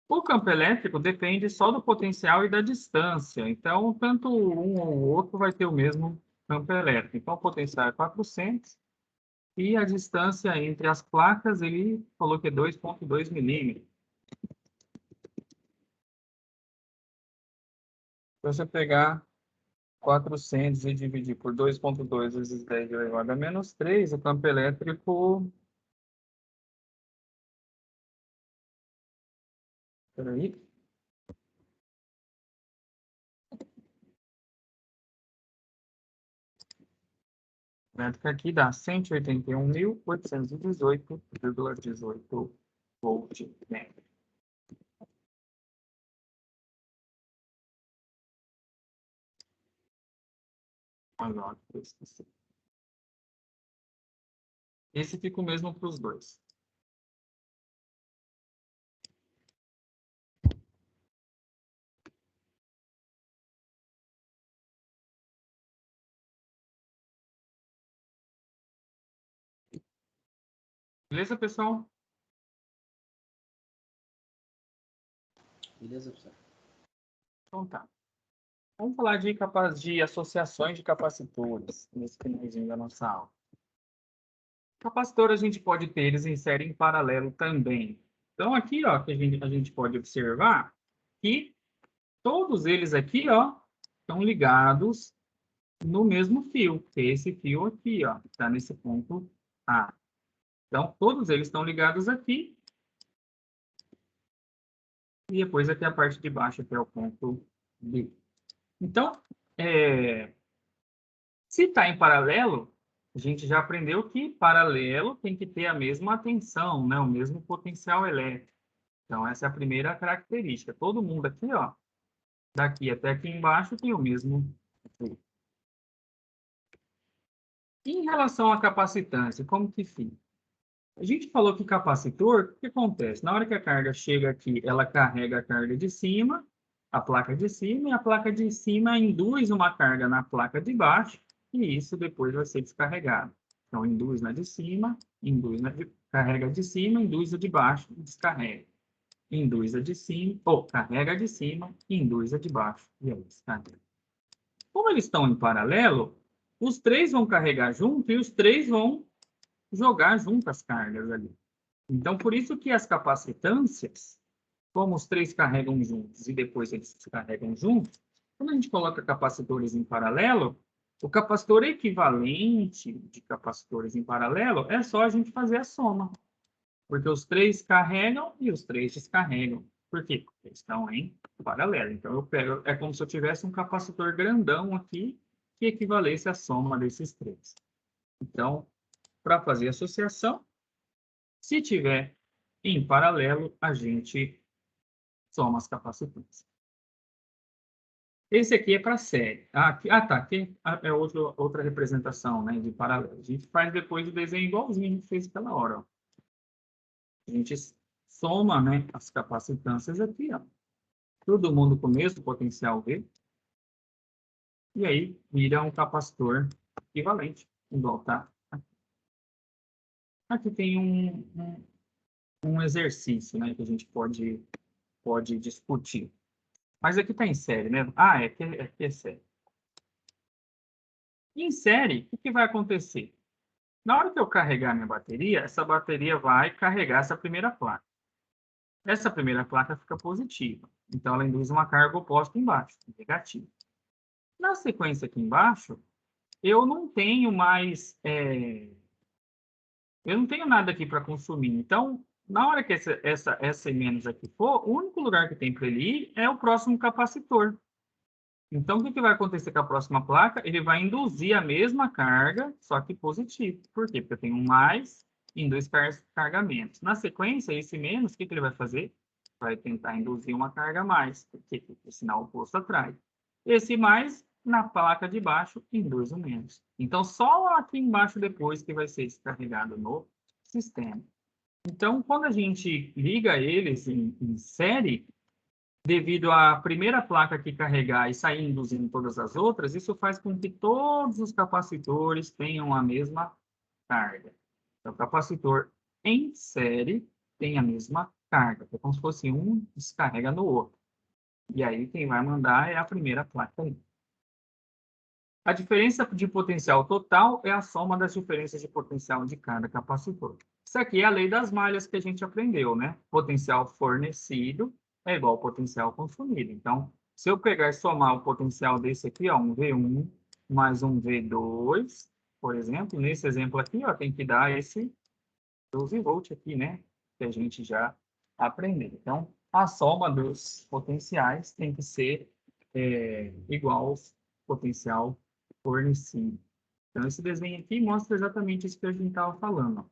O campo elétrico depende só do potencial e da distância. Então, tanto um ou o outro vai ter o mesmo campo elétrico. Então, o potencial é 400 e a distância entre as placas, ele falou que é 2,2 milímetros. Se você pegar 400 e dividir por 2,2 vezes 10 elevado a menos 3, o campo elétrico... Espera aí. Elétrica aqui dá 181.818,18 volt metro. Maior que esse. Esse fica o mesmo para os dois. Beleza, pessoal? Beleza, pessoal? Então tá. Vamos falar de associações de capacitores nesse finalzinho da nossa aula. Capacitor a gente pode ter eles em série em paralelo também. Então aqui, ó, que a gente pode observar que todos eles aqui, ó, estão ligados no mesmo fio, que é esse fio aqui, ó, que está nesse ponto A. Então, todos eles estão ligados aqui. E depois aqui a parte de baixo, que é o ponto B. Então, se está em paralelo, a gente já aprendeu que paralelo tem que ter a mesma tensão, né? O mesmo potencial elétrico. Então, essa é a primeira característica. Todo mundo aqui, ó, daqui até aqui embaixo, tem o mesmo. Em relação à capacitância, como que fica? A gente falou que capacitor, o que acontece? Na hora que a carga chega aqui, ela carrega a carga de cima, a placa de cima, e a placa de cima induz uma carga na placa de baixo, e isso depois vai ser descarregado. Então, induz na de cima, carrega de cima, induz a de baixo e descarrega. Induz a de cima, ou carrega a de cima, induz a de baixo e aí descarrega. Como eles estão em paralelo, os três vão carregar junto e os três vão jogar junto as cargas ali. Então, por isso que as capacitâncias, como os três carregam juntos e depois eles descarregam juntos, quando a gente coloca capacitores em paralelo, o capacitor equivalente de capacitores em paralelo é só a gente fazer a soma. Porque os três carregam e os três descarregam. Por quê? Porque eles estão em paralelo. Então, eu pego, é como se eu tivesse um capacitor grandão aqui que equivalesse à soma desses três. Então, para fazer associação, se tiver em paralelo, a gente soma as capacitâncias. Esse aqui é para série. Tá. Aqui é outra representação, né, de paralelo. A gente faz depois o desenho igualzinho a gente fez aquela hora. Ó. A gente soma, né, as capacitâncias aqui. Ó. Todo mundo com o mesmo potencial V. E aí vira um capacitor equivalente, igual tá aqui. Aqui tem um exercício, né, que a gente pode discutir. Mas aqui está em série, né? Aqui é série. Em série, o que vai acontecer? Na hora que eu carregar minha bateria, essa bateria vai carregar essa primeira placa. Essa primeira placa fica positiva. Então, ela induz uma carga oposta embaixo, negativa. Na sequência aqui embaixo, eu não tenho mais... eu não tenho nada aqui para consumir. Então, na hora que essa menos aqui for, o único lugar que tem para ele ir é o próximo capacitor. Então, o que vai acontecer com a próxima placa? Ele vai induzir a mesma carga, só que positivo. Por quê? Porque eu tenho um mais em dois carregamentos. Na sequência, esse menos, o que ele vai fazer? Vai tentar induzir uma carga a mais. Por quê? Porque o sinal oposto atrai. Esse mais, na placa de baixo, induz o menos. Então, só aqui embaixo depois que vai ser descarregado no sistema. Então, quando a gente liga eles em série, devido à primeira placa aqui carregar e sair induzindo todas as outras, isso faz com que todos os capacitores tenham a mesma carga. Então, o capacitor em série tem a mesma carga. É como se fosse um descarrega no outro. E aí, quem vai mandar é a primeira placa aí. A diferença de potencial total é a soma das diferenças de potencial de cada capacitor. Isso aqui é a lei das malhas que a gente aprendeu, né? Potencial fornecido é igual ao potencial consumido. Então, se eu pegar e somar o potencial desse aqui, ó, um V1 mais um V2, por exemplo, nesse exemplo aqui, ó, tem que dar esse 12 volts aqui, né? Que a gente já aprendeu. Então, a soma dos potenciais tem que ser igual ao potencial fornecido. Então, esse desenho aqui mostra exatamente isso que a gente estava falando. Ó.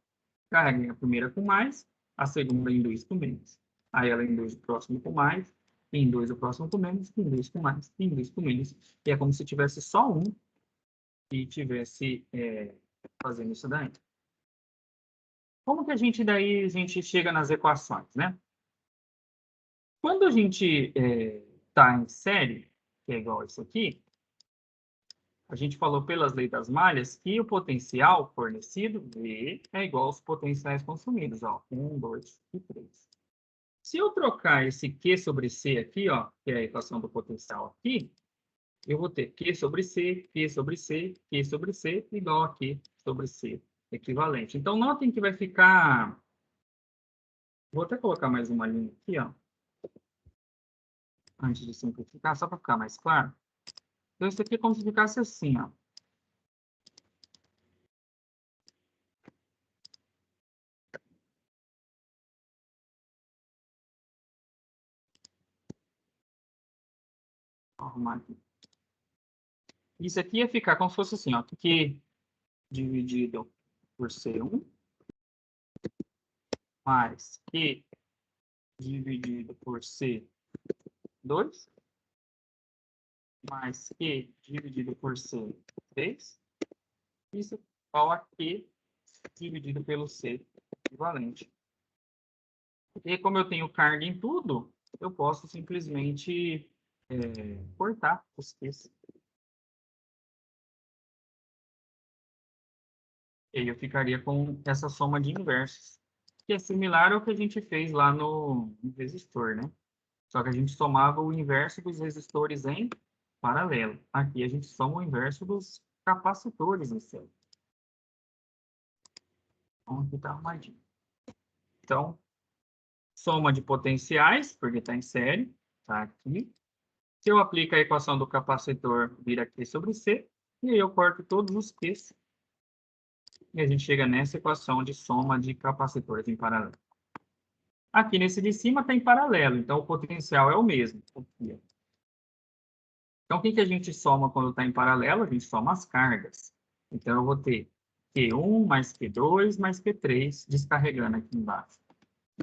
Carrega a primeira com mais, a segunda induz com menos. Aí ela induz o próximo com mais, induz o próximo com menos, induz com mais, induz com menos. E é como se tivesse só um que tivesse fazendo isso daí. Como que a gente chega nas equações, né? Quando a gente está em série, que é igual a isso aqui, a gente falou pelas leis das malhas que o potencial fornecido, V, é igual aos potenciais consumidos, ó, 1, 2 e 3. Se eu trocar esse Q sobre C aqui, ó, que é a equação do potencial aqui, eu vou ter Q sobre C, Q sobre C, Q sobre C, igual a Q sobre C, equivalente. Então, notem que vai ficar... Vou até colocar mais uma linha aqui, ó, antes de simplificar, só para ficar mais claro. Então, isso aqui é como se ficasse assim, ó. Vou arrumar aqui. Isso aqui ia ficar como se fosse assim, ó. Q dividido por C1 mais Q dividido por C2 mais Q dividido por C3. Isso igual a Q dividido pelo C equivalente. E como eu tenho carga em tudo, eu posso simplesmente cortar os Qs. E aí eu ficaria com essa soma de inversos, que é similar ao que a gente fez lá no resistor, né? Só que a gente somava o inverso dos resistores em paralelo. Aqui a gente soma o inverso dos capacitores em série. Então, aqui está arrumadinho. Então, soma de potenciais, porque está em série, está aqui. Se eu aplico a equação do capacitor, vira Q sobre C, e aí eu corto todos os Qs. E a gente chega nessa equação de soma de capacitores em paralelo. Aqui nesse de cima está em paralelo, então o potencial é o mesmo. Então, o que a gente soma quando está em paralelo? A gente soma as cargas. Então, eu vou ter Q1 mais Q2 mais Q3 descarregando aqui embaixo.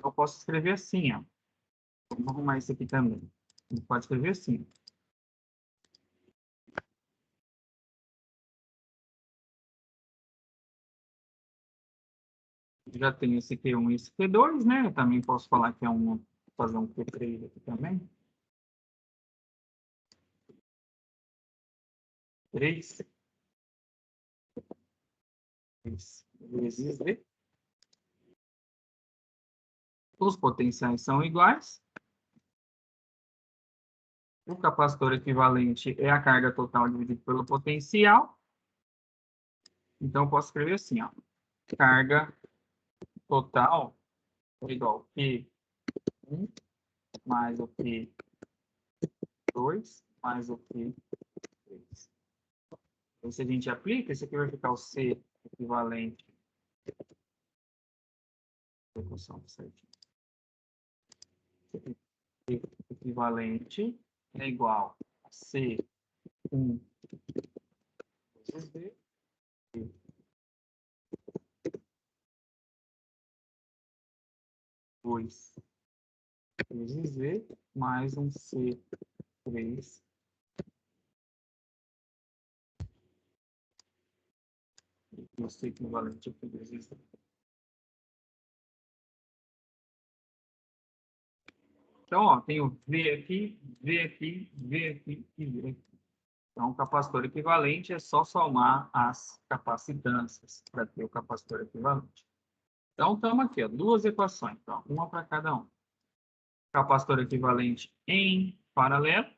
Eu posso escrever assim, ó. Vamos arrumar isso aqui também. A gente pode escrever assim. Já tenho esse Q1 e esse Q2, né? Eu também posso falar que é fazer um Q3 aqui também. 3 vezes V. Os potenciais são iguais. O capacitor equivalente é a carga total dividido pelo potencial. Então, eu posso escrever assim, ó. Carga total é igual a Q1 mais o Q2 mais o Q3. Então, se a gente aplica, esse aqui vai ficar o C equivalente. Equivalente é igual a C1 vezes V. 2 vezes V mais um C3 e o C equivalente a vezes V. Então, ó, tem o V aqui, V aqui, V aqui e V aqui. Então, o capacitor equivalente é só somar as capacitâncias para ter o capacitor equivalente. Então, estamos aqui, ó, duas equações, então, uma para cada um. Capacitor equivalente em paralelo,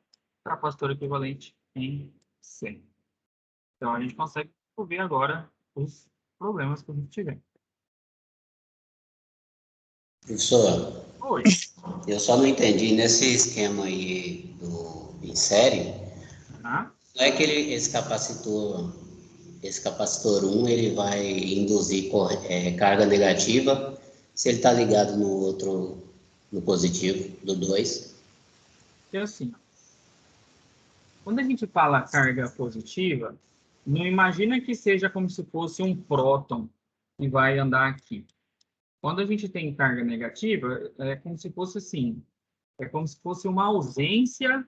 capacitor equivalente em série. Então, a gente consegue ver agora os problemas que a gente tiver. Professor, Oi. eu só não entendi nesse esquema aí em série, Tá? não é que esse capacitor 1 ele vai induzir carga negativa se ele está ligado no outro, no positivo, do 2. É assim, ó. Quando a gente fala carga positiva, não imagina que seja como se fosse um próton que vai andar aqui. Quando a gente tem carga negativa, é como se fosse assim, é como se fosse uma ausência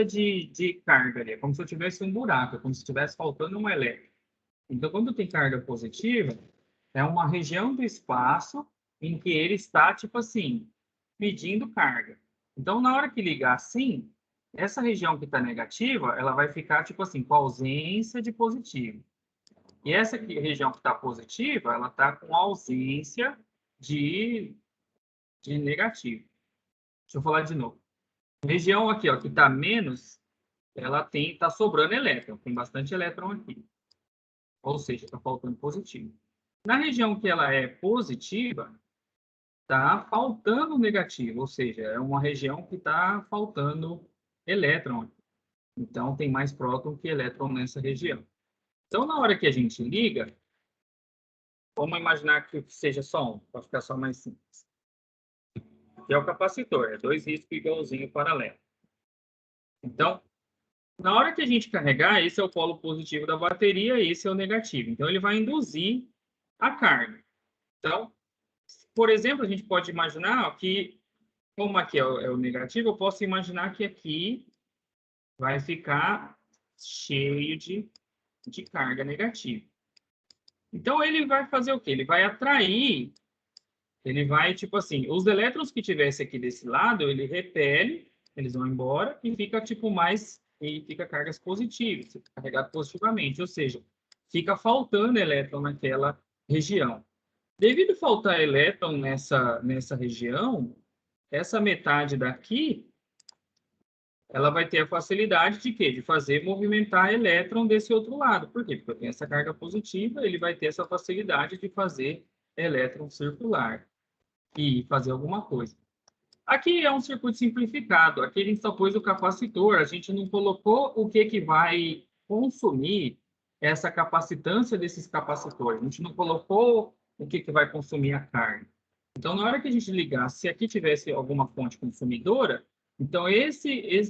de carga ali. É como se eu tivesse um buraco, é como se estivesse faltando um elétron. Então, quando tem carga positiva, é uma região do espaço em que ele está, tipo assim, medindo carga. Então, na hora que ligar assim, essa região que está negativa, ela vai ficar, tipo assim, com ausência de positivo. E essa aqui, região que está positiva, ela está com ausência de negativo. Deixa eu falar de novo. Região aqui, ó, que está menos, ela está sobrando elétron, tem bastante elétron aqui. Ou seja, está faltando positivo. Na região que ela é positiva, está faltando negativo, ou seja, é uma região que está faltando elétron. Então, tem mais próton que elétron nessa região. Então, na hora que a gente liga, vamos imaginar que seja só um, para ficar só mais simples. Que é o capacitor, é 2 riscos igualzinho paralelo. Então, na hora que a gente carregar, esse é o polo positivo da bateria e esse é o negativo. Então, ele vai induzir a carga. Então, por exemplo, a gente pode imaginar que, como aqui é o negativo, eu posso imaginar que aqui vai ficar cheio de carga negativa. Então, ele vai fazer o quê? Ele vai atrair, ele vai, tipo assim, os elétrons que tivesse aqui desse lado, ele repele, eles vão embora e fica, tipo, e fica cargas positivas, fica carregado positivamente, ou seja, fica faltando elétron naquela região. Devido a faltar elétron nessa região, essa metade daqui, ela vai ter a facilidade de quê? De fazer movimentar elétron desse outro lado. Por quê? Porque eu tenho essa carga positiva, ele vai ter essa facilidade de fazer elétron circular e fazer alguma coisa. Aqui é um circuito simplificado. Aqui a gente só pôs o capacitor, a gente não colocou o que vai consumir essa capacitância desses capacitores. A gente não colocou o que vai consumir a carga. Então, na hora que a gente ligar, se aqui tivesse alguma fonte consumidora, então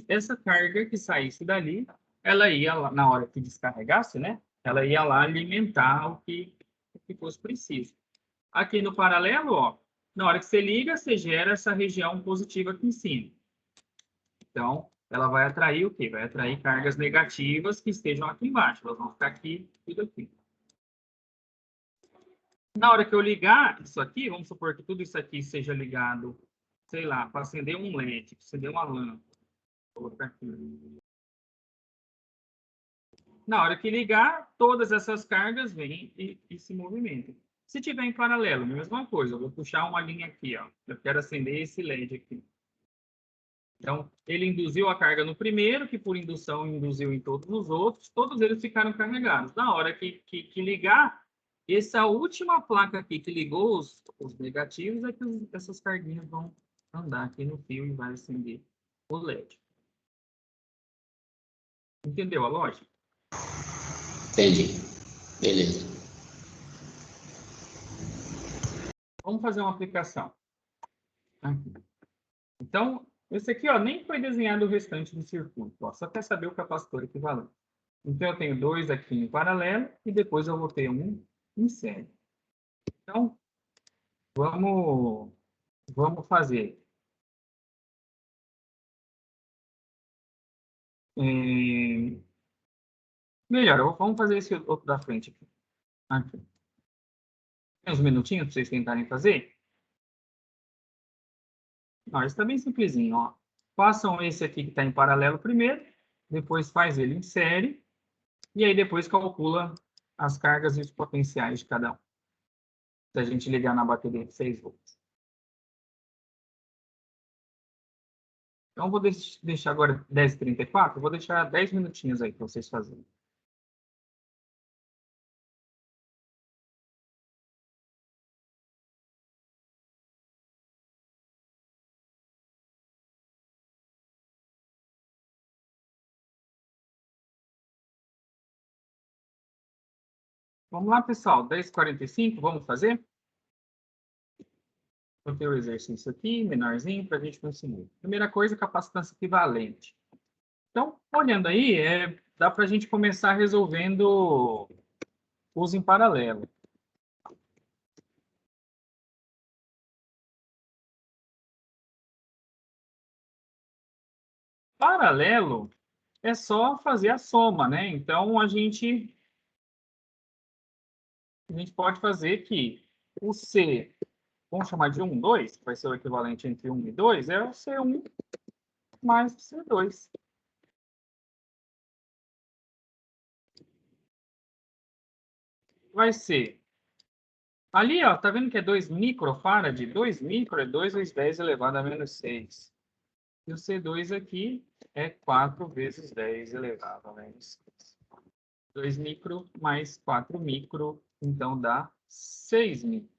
essa carga que saísse dali, ela ia, na hora que descarregasse, né? Ela ia lá alimentar o que fosse preciso. Aqui no paralelo, ó, na hora que você liga, você gera essa região positiva aqui em cima. Então, ela vai atrair o quê? Vai atrair cargas negativas que estejam aqui embaixo. Elas vão ficar aqui, tudo aqui. Na hora que eu ligar isso aqui, vamos supor que tudo isso aqui seja ligado, sei lá, para acender um LED, acender uma lâmpada. Vou colocar aqui. Na hora que ligar, todas essas cargas vêm e se movimentam. Se tiver em paralelo, mesma coisa. Eu vou puxar uma linha aqui, ó. Eu quero acender esse LED aqui. Então, ele induziu a carga no primeiro, que por indução induziu em todos os outros. Todos eles ficaram carregados. Na hora que ligar, essa última placa aqui que ligou os negativos é que essas carguinhas vão andar aqui no fio e vai acender o LED. Entendeu a lógica? Entendi. Beleza. Vamos fazer uma aplicação. Aqui. Então, esse aqui ó, nem foi desenhado o restante do circuito. Ó, só quer saber o capacitor equivalente. Então, eu tenho 2 aqui em paralelo e depois eu vou ter um em série. Então, vamos fazer. Melhor, vamos fazer esse outro da frente aqui. Aqui. Tem uns minutinhos para vocês tentarem fazer? Não, isso está bem simplesinho, ó. Façam esse aqui que está em paralelo primeiro, depois faz ele em série, e aí depois calcula as cargas e os potenciais de cada um. Se a gente ligar na bateria de 6 volts. Então, vou deixar agora 10h34, vou deixar 10 minutinhos aí para vocês fazerem. Vamos lá, pessoal. 10h45, vamos fazer? Vou ter o exercício aqui, menorzinho, para a gente conseguir. Primeira coisa, capacitância equivalente. Então, olhando aí, dá para a gente começar resolvendo os em paralelo. Paralelo é só fazer a soma, né? Então, a gente pode fazer que o C, vamos chamar de 1, 2, que vai ser o equivalente entre 1 e 2, é o C1 mais o C2. Vai ser... Ali, ó, tá vendo que é 2 microfarad? 2 micro é 2 vezes 10 elevado a menos 6. E o C2 aqui é 4 vezes 10 elevado a menos 6. 2 micro mais 4 micro, então dá 6 micro.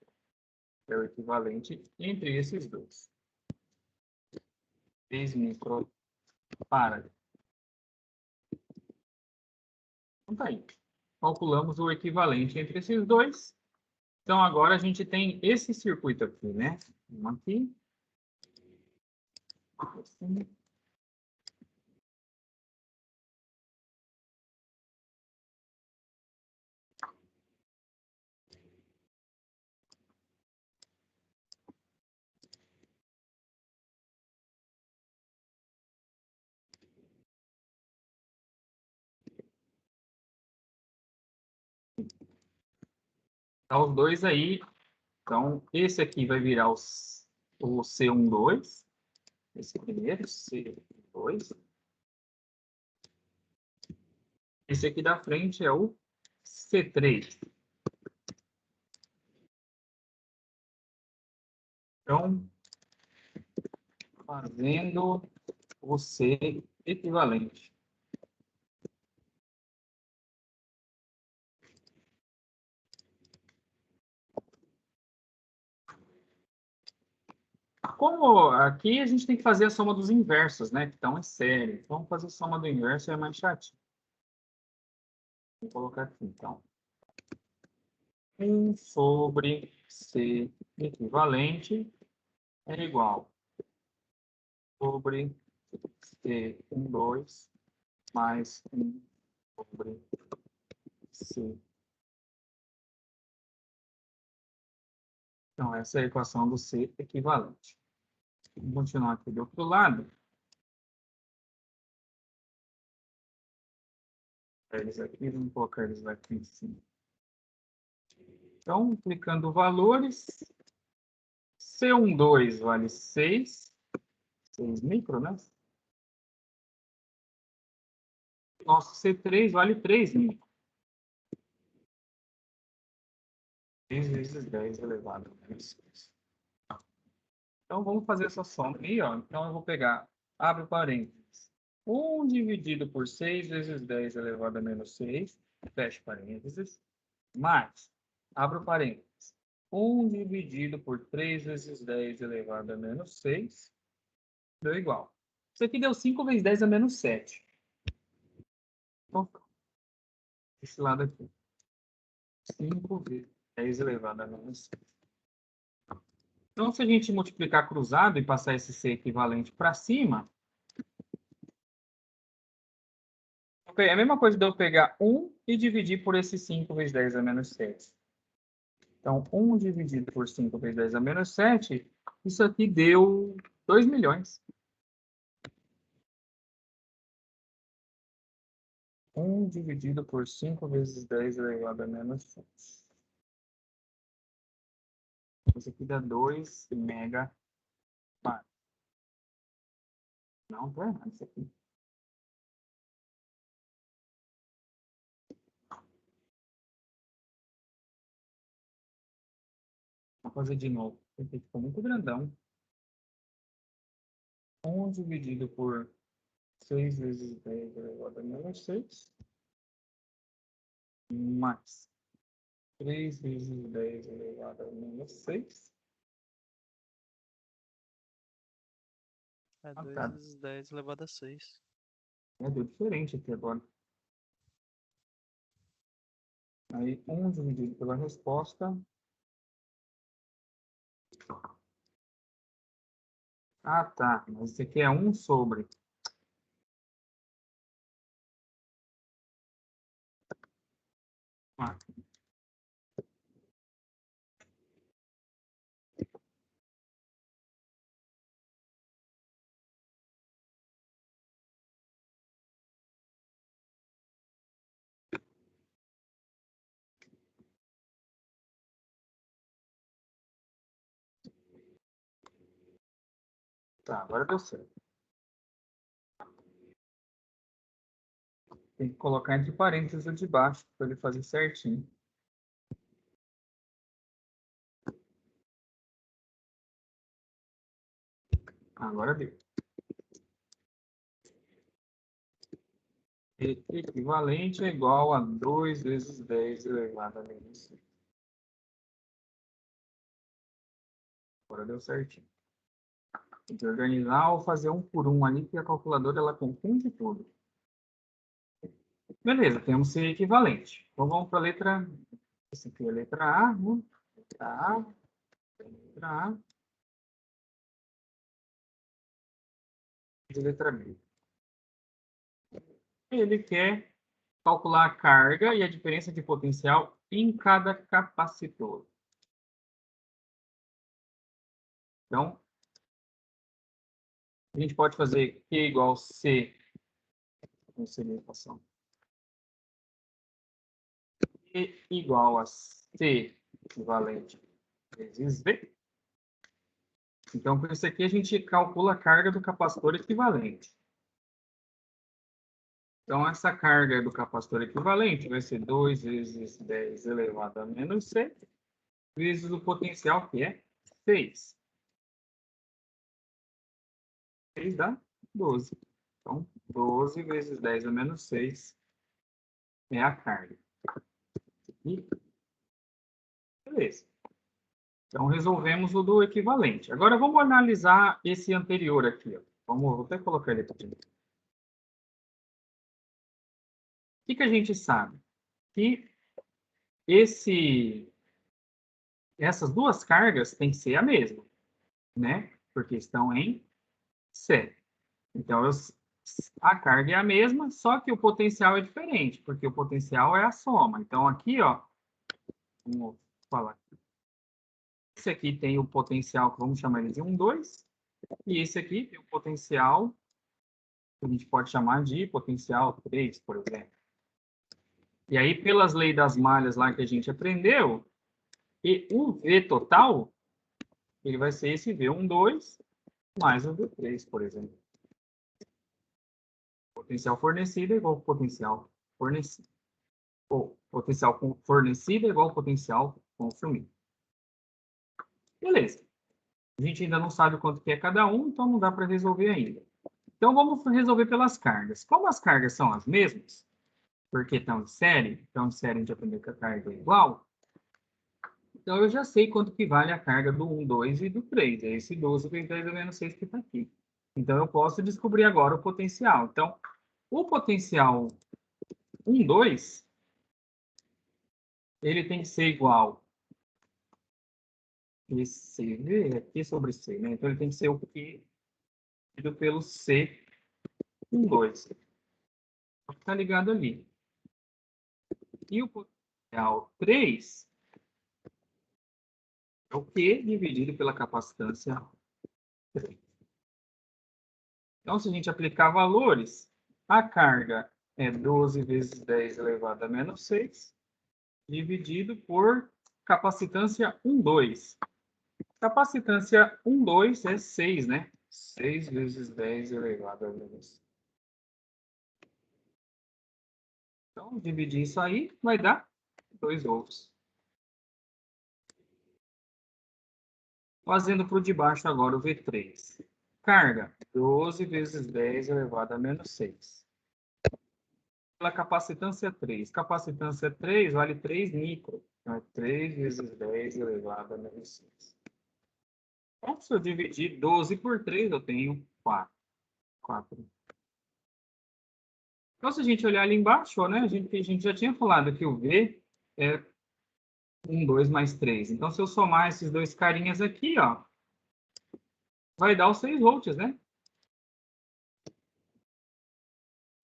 É o equivalente entre esses dois. 6 microfarad. Então tá aí. Calculamos o equivalente entre esses dois. Então agora a gente tem esse circuito aqui, né? Vamos aqui. Assim. Então, os dois aí. Então, esse aqui vai virar o C12. Esse primeiro, C2. Esse aqui da frente é o C3. Então, fazendo o C equivalente. Como aqui a gente tem que fazer a soma dos inversos, né? Então é sério. Vamos fazer a soma do inverso, é mais chatinho. Vou colocar aqui, então. 1 sobre C equivalente é igual sobre C12 mais 1 sobre C. Então, essa é a equação do C equivalente. Vamos continuar aqui do outro lado. Eles aqui, vamos colocar eles aqui em cima. Então, aplicando valores, C12 vale 6 micro, né? Nosso C3 vale 3 micro. 3 vezes 10 elevado a menos 6. Então, vamos fazer essa soma aí, ó. Então, eu vou pegar, abre parênteses, 1 dividido por 6 vezes 10 elevado a menos 6, fecha parênteses, mais, abro parênteses, 1 dividido por 3 vezes 10 elevado a menos 6, deu igual. Isso aqui deu 5 vezes 10 a menos 7. Então, esse lado aqui. 5 vezes 10 elevado a menos 6. Então, se a gente multiplicar cruzado e passar esse C equivalente para cima, é a mesma coisa de eu pegar 1 e dividir por esse 5 vezes 10 a menos 7. Então, 1 dividido por 5 vezes 10 a menos 7, isso aqui deu 2 milhões. 1 dividido por 5 vezes 10 elevado a menos 7. Isso aqui dá 2 megawatts. Não, tá errado isso aqui. Vou fazer de novo, porque ficou muito grandão. 11 dividido por 6 vezes 10 elevado a menos 6. Mais 3 vezes 10 elevado a menos 6. É Ah, 2 tá. vezes 10 elevado a 6. Deu diferente aqui agora. Aí, 1 dividido pela resposta. Ah, tá. Mas isso aqui é 1 sobre. Ah, tá, agora deu certo. Tem que colocar entre parênteses o de baixo, para ele fazer certinho. Agora deu. Equivalente é igual a 2 vezes 10 elevado a menos 5. Agora deu certinho. Tem que organizar ou fazer um por um ali, que a calculadora ela confunde tudo. Beleza, temos ser equivalente. Então vamos para a letra. Essa aqui é a letra A, né? Letra A. Letra A. E letra B. Ele quer calcular a carga e a diferença de potencial em cada capacitor. Então, a gente pode fazer Q igual C. Não sei a equação. Q igual a C equivalente vezes V. Então, com isso aqui, a gente calcula a carga do capacitor equivalente. Então, essa carga do capacitor equivalente vai ser 2 vezes 10 elevado a menos 6, vezes o potencial, que é 6. 6 dá 12. Então, 12 vezes 10 a menos 6 é a carga. E, beleza. Então, resolvemos o do equivalente. Agora, vamos analisar esse anterior aqui. Ó. Vou até colocar ele aqui. O que a gente sabe? Que essas duas cargas têm que ser a mesma, né? Porque estão em C. Então, a carga é a mesma, só que o potencial é diferente, porque o potencial é a soma. Então, aqui, ó, vamos falar. Esse aqui tem o potencial, que vamos chamar ele de 1, 2. E esse aqui tem o potencial, que a gente pode chamar de potencial 3, por exemplo. E aí, pelas leis das malhas lá que a gente aprendeu, e o V total, ele vai ser esse V12 mais o V3, por exemplo. Potencial fornecido é igual ao potencial fornecido. Ou potencial fornecido é igual ao potencial consumido. Beleza. A gente ainda não sabe quanto que é cada um, então não dá para resolver ainda. Então vamos resolver pelas cargas. Como as cargas são as mesmas, porque estão em série a gente aprendeu que a carga é igual, então eu já sei quanto que vale a carga do 1, 2 e do 3. É esse 12 vezes 10 a menos 6 que está aqui. Então eu posso descobrir agora o potencial. Então, o potencial 1, 2, ele tem que ser igual a CV aqui sobre C, né? Então ele tem que ser o Q dividido pelo C 1, 2. Está ligado ali. E o potencial 3 é o Q dividido pela capacitância 3. Então, se a gente aplicar valores, a carga é 12 vezes 10 elevado a menos 6, dividido por capacitância 1, 2. Capacitância 1, 2 é 6, né? 6 vezes 10 elevado a menos. Então, dividir isso aí vai dar 2 volts. Fazendo para o de baixo agora, o V3. Carga, 12 vezes 10 elevado a menos 6. Pela capacitância 3. Capacitância 3 vale 3 micro. Então, é 3 vezes 10 elevado a menos 6. Então, se eu dividir 12 por 3, eu tenho 4. Então, se a gente olhar ali embaixo, né, a gente já tinha falado que o V é 1, 2 mais 3. Então, se eu somar esses dois carinhas aqui, ó, vai dar os 6 volts, né?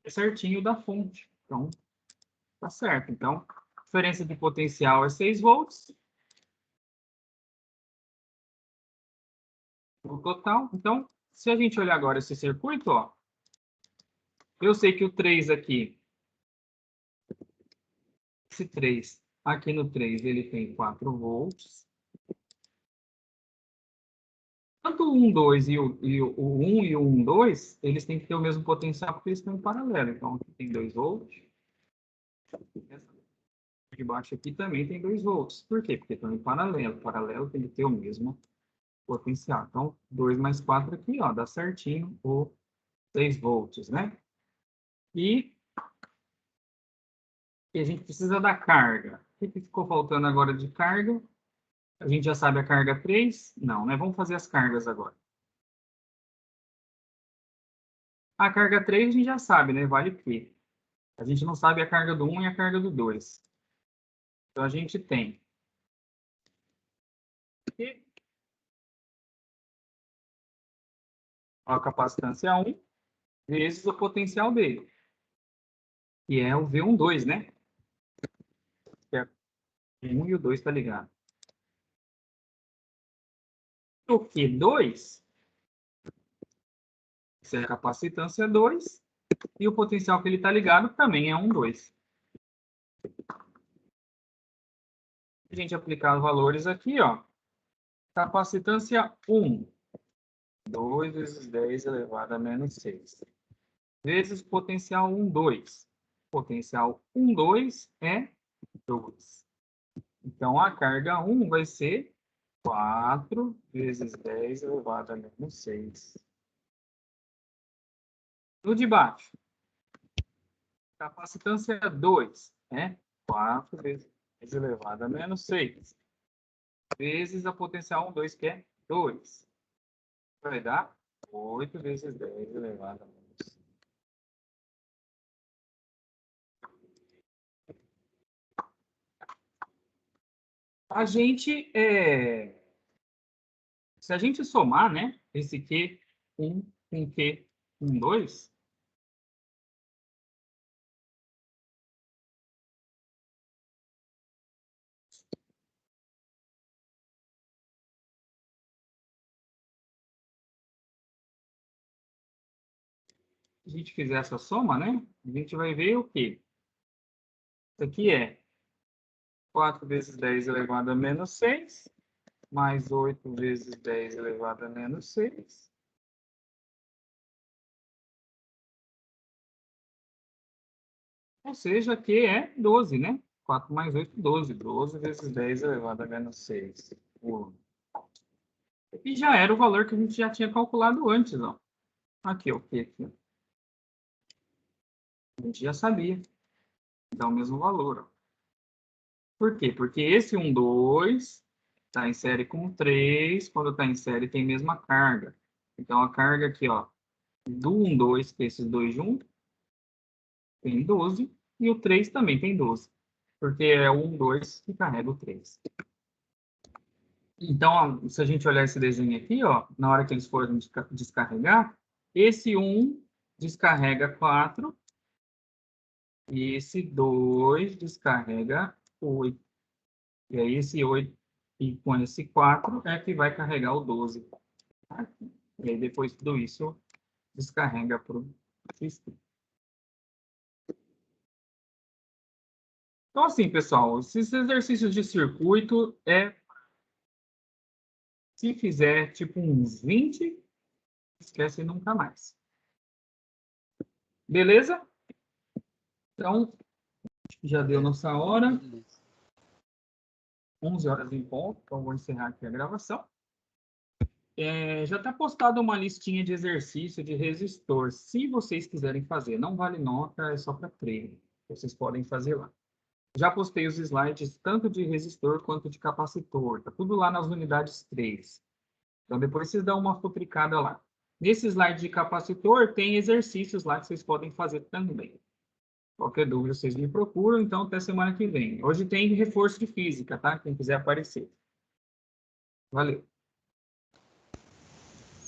É certinho da fonte. Então, tá certo. Então, a diferença de potencial é 6 volts. No total. Então, se a gente olhar agora esse circuito, ó, eu sei que o 3 aqui, esse 3, aqui no 3, ele tem 4 volts. Tanto o 1, 2 e o 1 e o 1, 2, eles têm que ter o mesmo potencial porque eles estão em paralelo. Então, aqui tem 2 volts. De baixo aqui também tem 2 volts. Por quê? Porque estão em paralelo. Paralelo tem que ter o mesmo potencial. Então, 2 mais 4 aqui, ó, dá certinho o 6 volts, né? E a gente precisa da carga. O que ficou faltando agora de carga? A gente já sabe a carga 3? Não, né? Vamos fazer as cargas agora. A carga 3 a gente já sabe, né? Vale Q. A gente não sabe a carga do 1 e a carga do 2. Então, a gente tem Q, a capacitância 1, vezes o potencial dele, que é o V12, né? Que é o 1 e o 2 tá ligado. O Q2, essa é a capacitância 2, e o potencial que ele está ligado também é 1, 2. A gente aplicar os valores aqui, ó. Capacitância 1, 2 vezes 10 elevado a menos 6. Vezes potencial 1, 2. Potencial 1, 2 é 2. Então, a carga 1 vai ser 4 vezes 10 elevado a menos 6. No de baixo, capacitância 2, né? 4 vezes 10 elevado a menos 6. Vezes a potencial 1, 2, que é 2. Vai dar 8 vezes 10 elevado a menos 6. A gente, se a gente somar, né, esse Q1 com Q1, 2, se a gente fizer essa soma, né, a gente vai ver o quê? Isso aqui é 4 vezes 10 elevado a menos 6, mais 8 vezes 10 elevado a menos 6. Ou seja, aqui é 12, né? 4 mais 8, 12. 12 vezes 10 elevado a menos 6. E já era o valor que a gente já tinha calculado antes, ó. Aqui, ó. Aqui. A gente já sabia. Dá o mesmo valor, ó. Por quê? Porque esse 1, 2 está em série com 3. Quando está em série, tem a mesma carga. Então, a carga aqui, ó, do 1, 2, que é esses dois juntos, tem 12. E o 3 também tem 12. Porque é o 1, 2 que carrega o 3. Então, ó, se a gente olhar esse desenho aqui, ó, na hora que eles forem descarregar, esse 1 descarrega 4 e esse 2 descarrega 8. E aí esse 8 e com esse 4 é que vai carregar o 12. Aqui. E aí depois tudo isso descarrega para o sistema. Então, assim, pessoal, esses exercícios de circuito se fizer tipo uns 20, esquece nunca mais. Beleza? Então, acho que já deu nossa hora. 11 horas em ponto, então vou encerrar aqui a gravação. Já está postada uma listinha de exercício de resistor. Se vocês quiserem fazer, não vale nota, é só para treino. Vocês podem fazer lá. Já postei os slides tanto de resistor quanto de capacitor. Está tudo lá nas unidades 3. Então, depois vocês dão uma futricada lá. Nesse slide de capacitor, tem exercícios lá que vocês podem fazer também. Qualquer dúvida, vocês me procuram. Então, até semana que vem. Hoje tem reforço de física, tá? Quem quiser aparecer. Valeu.